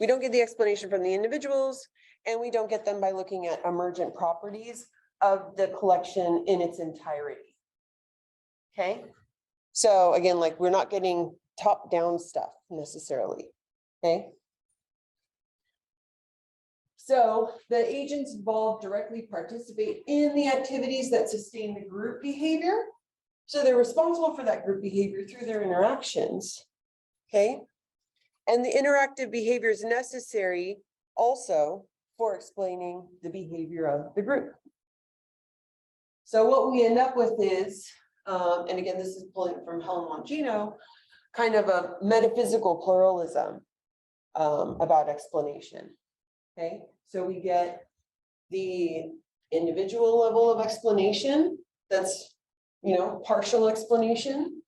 we don't get the explanation from the individuals, and we don't get them by looking at emergent properties of the collection in its entirety. Okay, so again, like we're not getting top-down stuff necessarily. Okay, so the agents involved directly participate in the activities that sustain the group behavior. So they're responsible for that group behavior through their interactions. Okay, and the interactive behavior is necessary also for explaining the behavior of the group. So what we end up with is, and again, this is pulling from Helen Longino, kind of a metaphysical pluralism about explanation. Okay, so we get the individual level of explanation that's, partial explanation.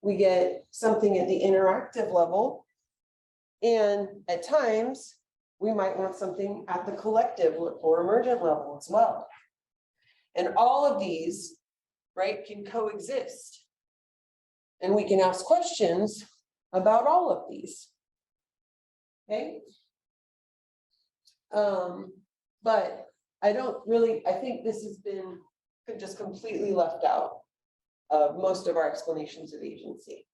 We get something at the interactive level. And at times, we might want something at the collective or emergent level as well. And all of these, right, can coexist. And we can ask questions about all of these. Okay. But I think this has been just completely left out of most of our explanations of agency.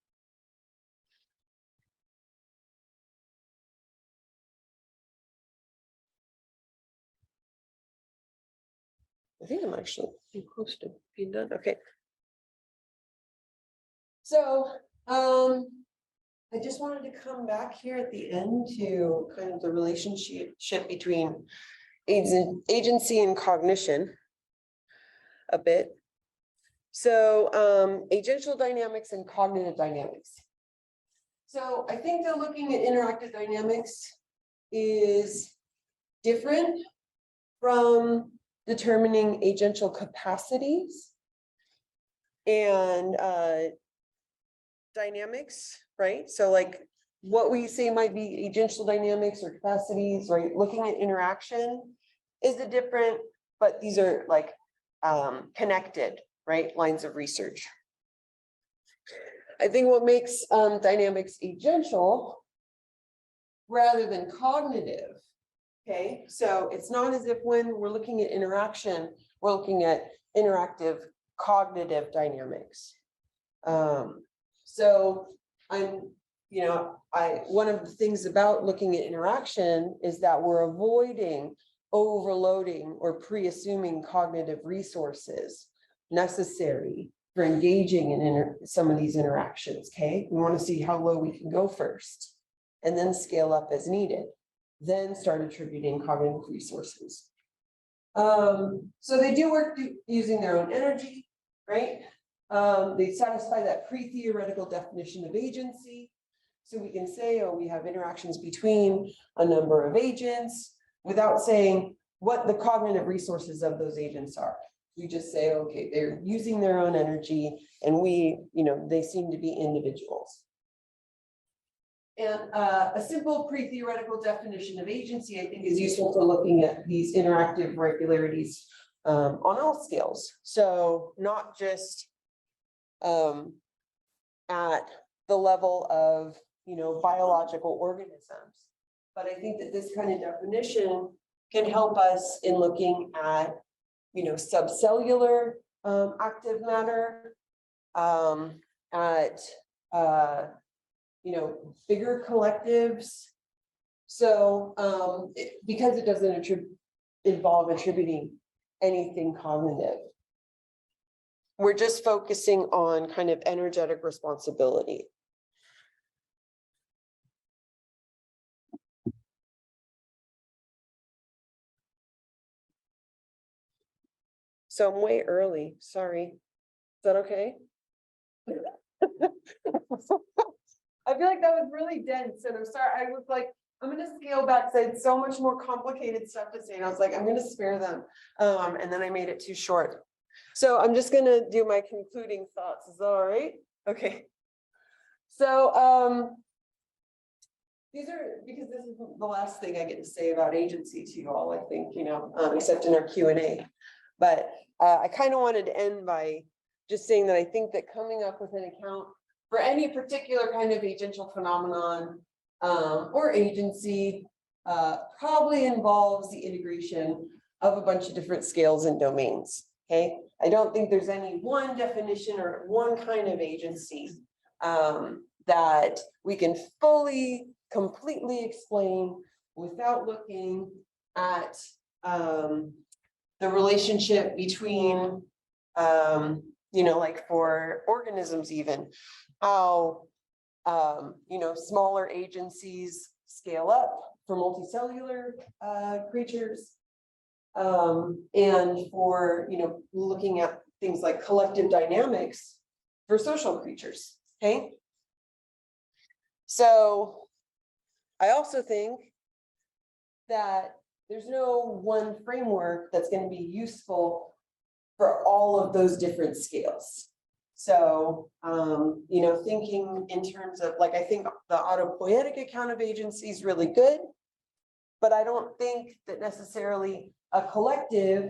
I think I'm actually close to being done. Okay. So I just wanted to come back here at the end to kind of the relationship between agency and cognition a bit. So agential dynamics and cognitive dynamics. So I think that looking at interactive dynamics is different from determining agential capacities and dynamics, right? So like what we say might be agential dynamics or capacities, right? Looking at interaction is a different, but these are like connected, right? Lines of research. I think what makes dynamics agential rather than cognitive. Okay, so it's not as if when we're looking at interaction, we're looking at interactive cognitive dynamics. So one of the things about looking at interaction is that we're avoiding overloading or pre-assuming cognitive resources necessary for engaging in some of these interactions. Okay, we want to see how low we can go first and then scale up as needed, then start attributing cognitive resources. So they do work using their own energy, right? They satisfy that pre-theoretical definition of agency. So we can say, oh, we have interactions between a number of agents without saying what the cognitive resources of those agents are. We just say, okay, they're using their own energy and they seem to be individuals. And a simple pre-theoretical definition of agency, I think, is useful for looking at these interactive regularities on all scales. So not just at the level of biological organisms, but I think that this kind of definition can help us in looking at subcellular active matter, at bigger collectives. So because it doesn't involve attributing anything cognitive, we're just focusing on kind of energetic responsibility. So I'm way early, sorry. Is that okay? I feel like that was really dense and I'm sorry. I was like, I'm going to scale back. I had so much more complicated stuff to say. And I was like, I'm going to spare them. And then I made it too short. So I'm just going to do my concluding thoughts. Is that all right? Okay. So these are, because this is the last thing I get to say about agency to you all, I think, except in our Q&A. But I kind of wanted to end by just saying that I think that coming up with an account for any particular kind of agential phenomenon or agency probably involves the integration of a bunch of different scales and domains. Okay, I don't think there's any one definition or one kind of agency that we can completely explain without looking at the relationship between, like for organisms, even how, smaller agencies scale up for multicellular creatures, and for, looking at things like collective dynamics for social creatures. Okay. So I also think that there's no one framework that's going to be useful for all of those different scales. So, thinking in terms of, like, I think the autopoietic account of agency is really good, but I don't think that necessarily a collective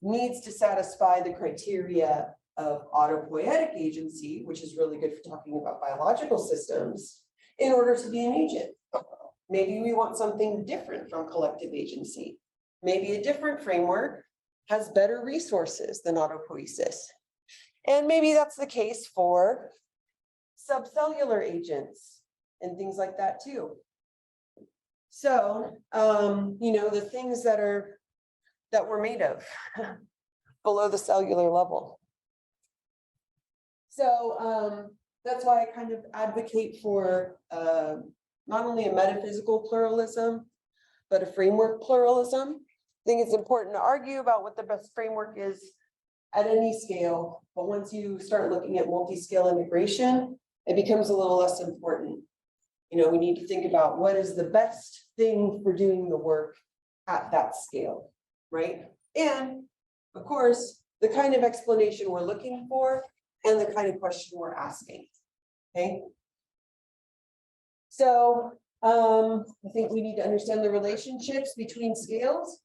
needs to satisfy the criteria of autopoietic agency, which is really good for talking about biological systems, in order to be an agent. Maybe we want something different from collective agency. Maybe a different framework has better resources than autopoiesis. And maybe that's the case for subcellular agents and things like that too. So, the things that we're made of below the cellular level. So that's why I kind of advocate for not only a metaphysical pluralism, but a framework pluralism. I think it's important to argue about what the best framework is at any scale, but once you start looking at multi-scale integration, it becomes a little less important. We need to think about what is the best thing for doing the work at that scale, right? And of course, the kind of explanation we're looking for and the kind of question we're asking, okay? So I think we need to understand the relationships between scales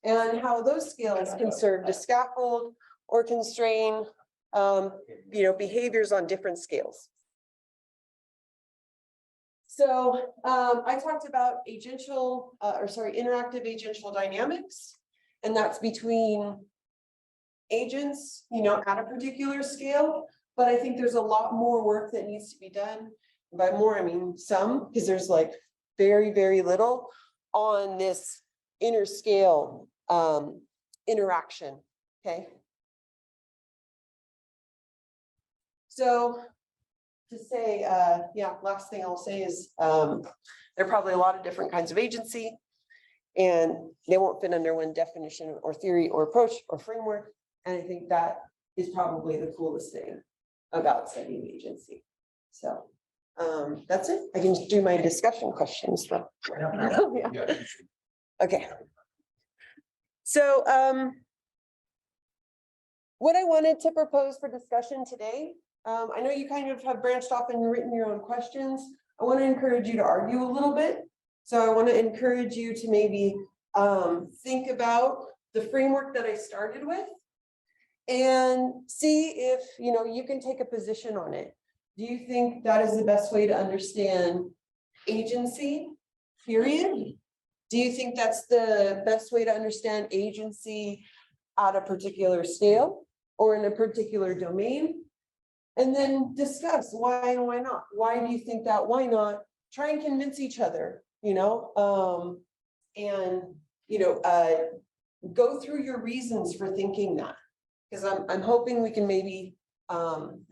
and how those scales can serve to scaffold or constrain, behaviors on different scales. So I talked about interactive agential dynamics, and that's between agents, at a particular scale. But I think there's a lot more work that needs to be done. By more, I mean some, because there's like very, very little on this inner scale interaction. Okay. So to say, last thing I'll say is there are probably a lot of different kinds of agency, and they won't fit under one definition or theory or approach or framework. And I think that is probably the coolest thing about studying agency. So that's it. I can do my discussion questions. Though. Yeah. Okay. So what I wanted to propose for discussion today, I know you kind of have branched off and written your own questions. I want to encourage you to argue a little bit. So I want to encourage you to maybe think about the framework that I started with and see if you can take a position on it. Do you think that is the best way to understand agency, period? Do you think that's the best way to understand agency at a particular scale or in a particular domain? And then discuss why and why not. Why do you think that? Why not? Try and convince each other, and go through your reasons for thinking that. Because I'm hoping we can maybe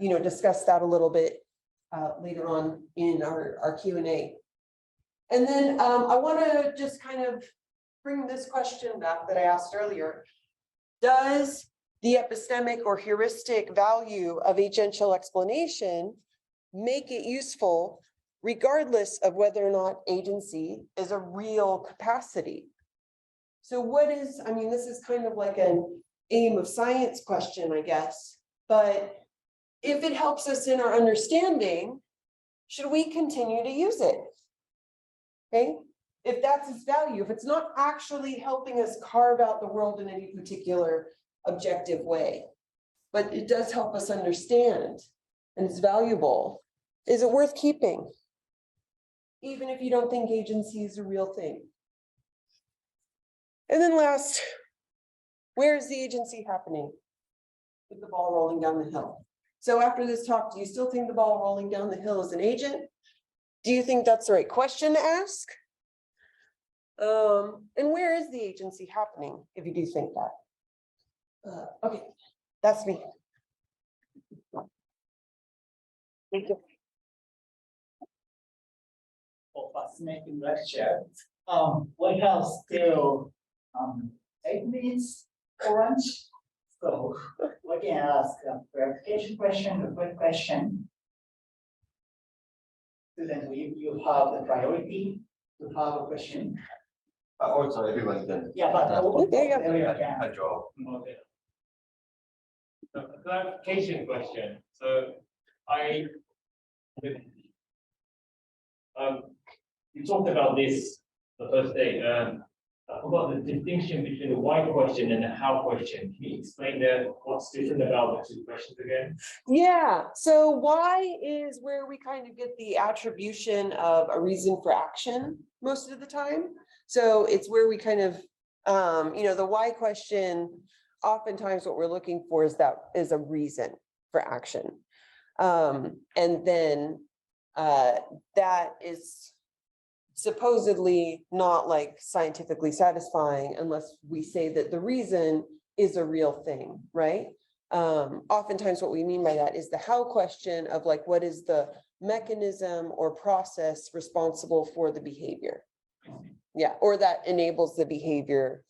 discuss that a little bit later on in our Q&A. And then I want to just kind of bring this question back that I asked earlier. Does the epistemic or heuristic value of agential explanation make it useful regardless of whether or not agency is a real capacity? So this is kind of like an aim of science question, I guess, but if it helps us in our understanding, should we continue to use it? Okay, if that's its value, if it's not actually helping us carve out the world in any particular objective way, but it does help us understand and it's valuable, is it worth keeping? Even if you don't think agency is a real thing. And then last, where is the agency happening? With the ball rolling down the hill. So after this talk, do you still think the ball rolling down the hill is an agent? Do you think that's the right question to ask? And where is the agency happening, if you do think that? Okay, that's me. Thank you. For fascinating lecture. We have still 8 minutes for lunch. So we can ask a clarification question, a quick question. Students, you have the priority to have a question. Also, everyone can. Yeah, but everyone can. I draw. Okay. So a clarification question. So you talked about this the first day. About the distinction between the why question and the how question. Can you explain what's different about the two questions again? Yeah, so why is where we kind of get the attribution of a reason for action most of the time. So it's where we kind of, the why question, oftentimes what we're looking for is a reason for action. And then that is supposedly not like scientifically satisfying unless we say that the reason is a real thing, right? Oftentimes what we mean by that is the how question of like, what is the mechanism or process responsible for the behavior? Yeah, or that enables the behavior,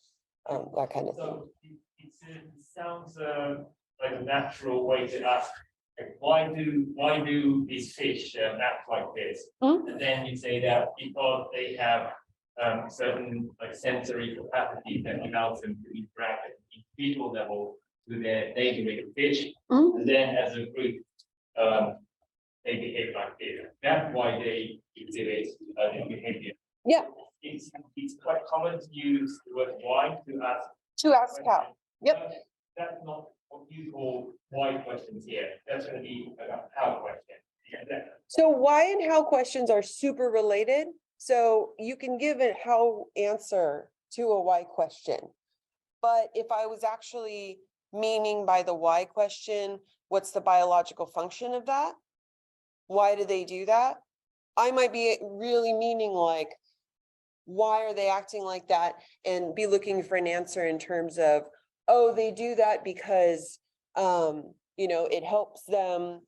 that kind of thing. So it sounds like a natural way to ask, like, why do these fish act like this? And then you say that because they have certain like sensory capacities that allows them to interact at the individual level with their neighboring fish, and then as a group, they behave like this. That's why they exhibit their behavior. Yeah. It's quite common to use the word why To ask how. Yep. That's not what you call why questions here. That's going to be a how question. So why and how questions are super related. So you can give a how answer to a why question. But if I was actually meaning by the why question, what's the biological function of that? Why do they do that? I might be really meaning like, why are they acting like that? And be looking for an answer in terms of, oh, they do that because, it helps them,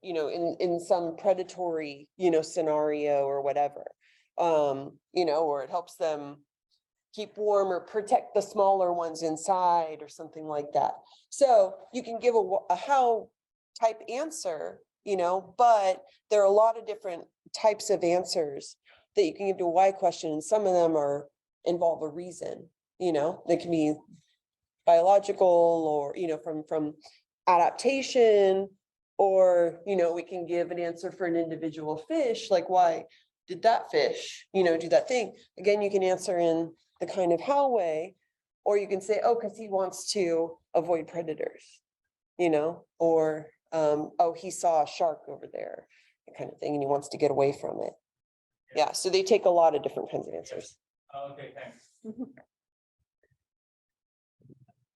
in some predatory, scenario or whatever, or it helps them keep warm or protect the smaller ones inside or something like that. So you can give a how type answer, but there are a lot of different types of answers that you can give to a why question. And some of them involve a reason, they can be biological or, from adaptation, or, we can give an answer for an individual fish, like why did that fish, do that thing? Again, you can answer in the kind of how way, or you can say, oh, because he wants to avoid predators, or, oh, he saw a shark over there, that kind of thing, and he wants to get away from it. Yeah, so they take a lot of different kinds of answers. Okay, thanks.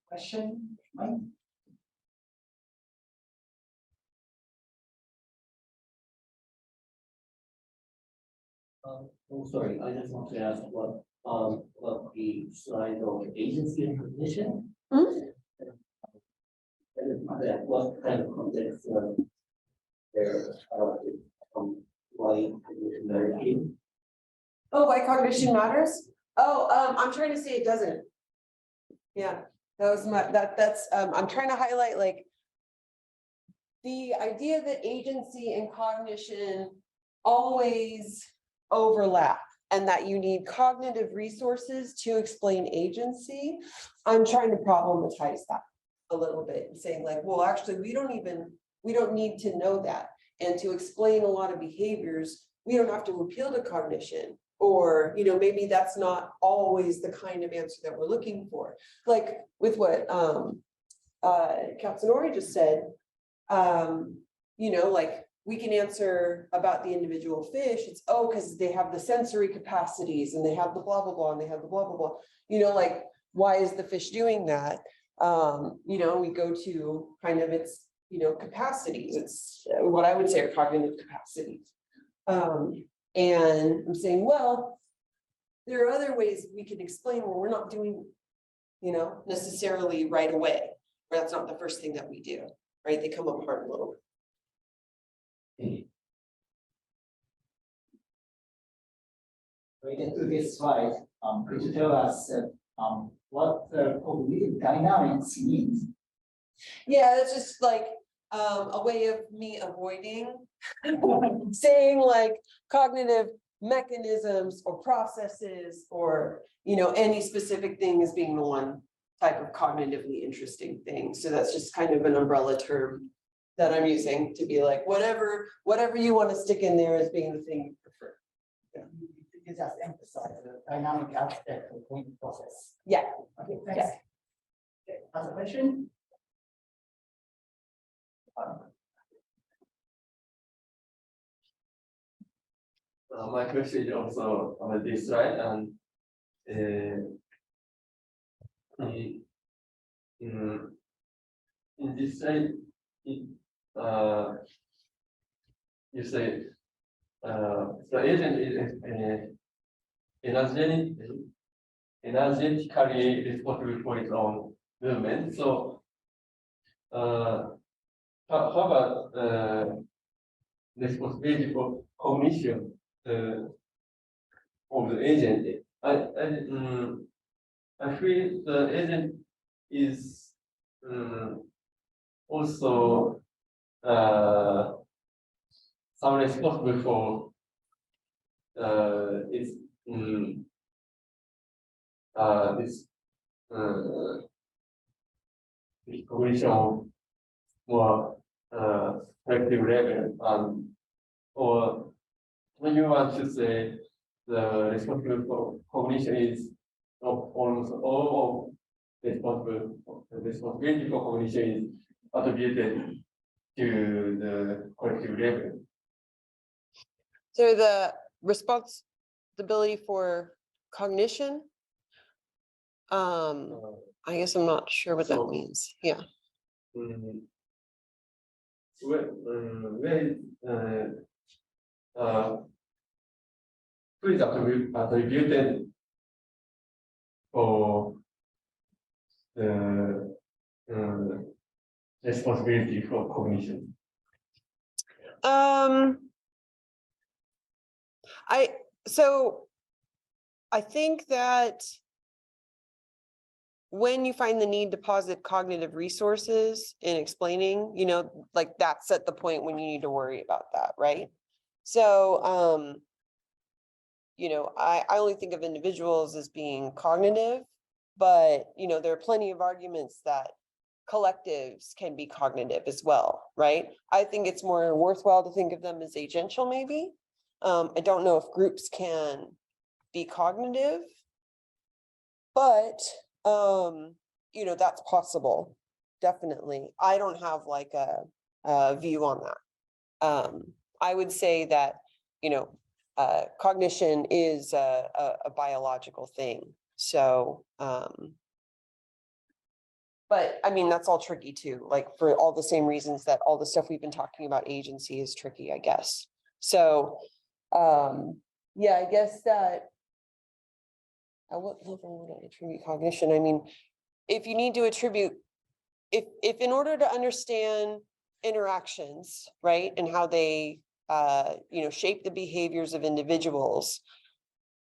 Question, Mike? Oh, sorry, I just want to ask what the slide of agency and cognition? What kind of context there why cognition matters? Oh, why cognition matters? Oh, I'm trying to say it doesn't. Yeah, that was that's I'm trying to highlight like the idea that agency and cognition always overlap, and that you need cognitive resources to explain agency. I'm trying to problematize that a little bit and saying like, well, actually, we don't need to know that. And to explain a lot of behaviors, we don't have to appeal to cognition, or, maybe that's not always the kind of answer that we're looking for. Like with what Katsunori just said, like we can answer about the individual fish. It's, oh, because they have the sensory capacities and they have the blah, blah, blah, and they have the blah, blah, blah. Like, why is the fish doing that? We go to kind of its, capacities. It's what I would say are cognitive capacities. And I'm saying, well, there are other ways we can explain where we're not doing, necessarily right away, or that's not the first thing that we do, right? They come apart a little bit. Related to this slide, could you tell us what the cognitive dynamics means? Yeah, that's just like a way of me avoiding saying like cognitive mechanisms or processes or, any specific thing as being the one type of cognitively interesting thing. So that's just kind of an umbrella term that I'm using to be like, whatever you want to stick in there as being the thing you prefer. You just emphasize the dynamic aspect of the process. Yeah. Okay, thanks. Okay, other question? My question is also on this slide, and in this slide, you say the agent is energetically responsible for its own movement. So, how about responsibility for cognition of the agent? I feel the agent is also some responsible for its this cognition more collective level, or when you want to say the responsibility for cognition is almost all responsibility for cognition is attributed to the collective level. So the responsibility for cognition. I guess I'm not sure what that So- means. Yeah. who is attributed for the responsibility for cognition? I think that when you find the need to posit cognitive resources in explaining, like that's at the point when you need to worry about that, right? So, I only think of individuals as being cognitive, but, there are plenty of arguments that collectives can be cognitive as well, right? I think it's more worthwhile to think of them as agential, maybe. I don't know if groups can be cognitive, but, that's possible, definitely. I don't have like a view on that. I would say that, cognition is a biological thing. So, but I mean, that's all tricky too, like for all the same reasons that all the stuff we've been talking about agency is tricky, I guess. So, yeah, I guess that at what level would I attribute cognition? I mean, if you need to attribute, if in order to understand interactions, right, and how they, shape the behaviors of individuals,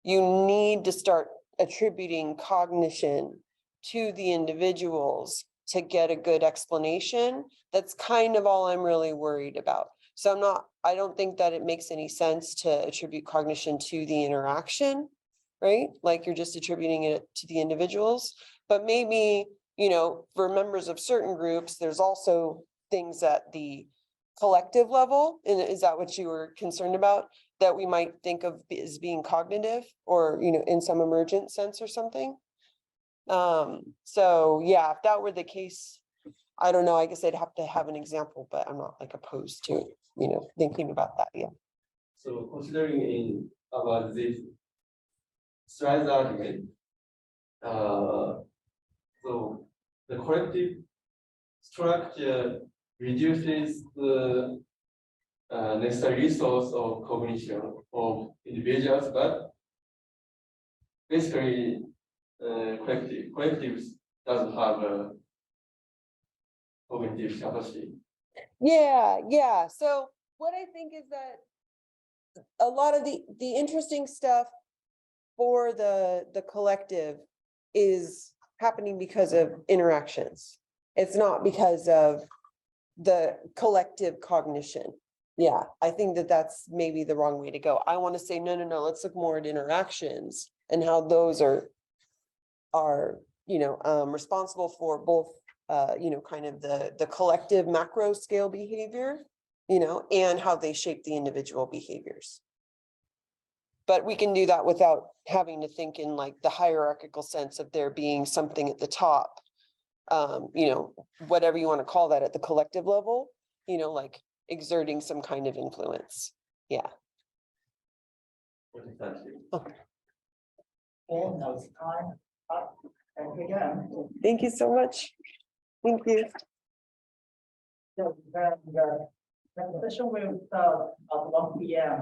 you need to start attributing cognition to the individuals to get a good explanation. That's kind of all I'm really worried about. So I don't think that it makes any sense to attribute cognition to the interaction, right? Like you're just attributing it to the individuals, but maybe, for members of certain groups, there's also things at the collective level. And is that what you were concerned about? That we might think of as being cognitive or, in some emergent sense or something? So yeah, if that were the case, I don't know, I guess I'd have to have an example, but I'm not like opposed to, thinking about that, yeah. So considering about this Stride's argument, so the collective structure reduces the necessary resource of cognition of individuals, but basically collectives doesn't have a cognitive capacity. Yeah. So what I think is that a lot of the interesting stuff for the collective is happening because of interactions. It's not because of the collective cognition. Yeah, I think that that's maybe the wrong way to go. I want to say, no, let's look more at interactions and how those are responsible for both, kind of the collective macro scale behavior, and how they shape the individual behaviors. But we can do that without having to think in like the hierarchical sense of there being something at the top, whatever you want to call that at the collective level, like exerting some kind of influence. Yeah. Okay, thank you. Okay. Okay, now it's time. Thank you again. Thank you so much. Thank you. So, the session will start at 1 p.m.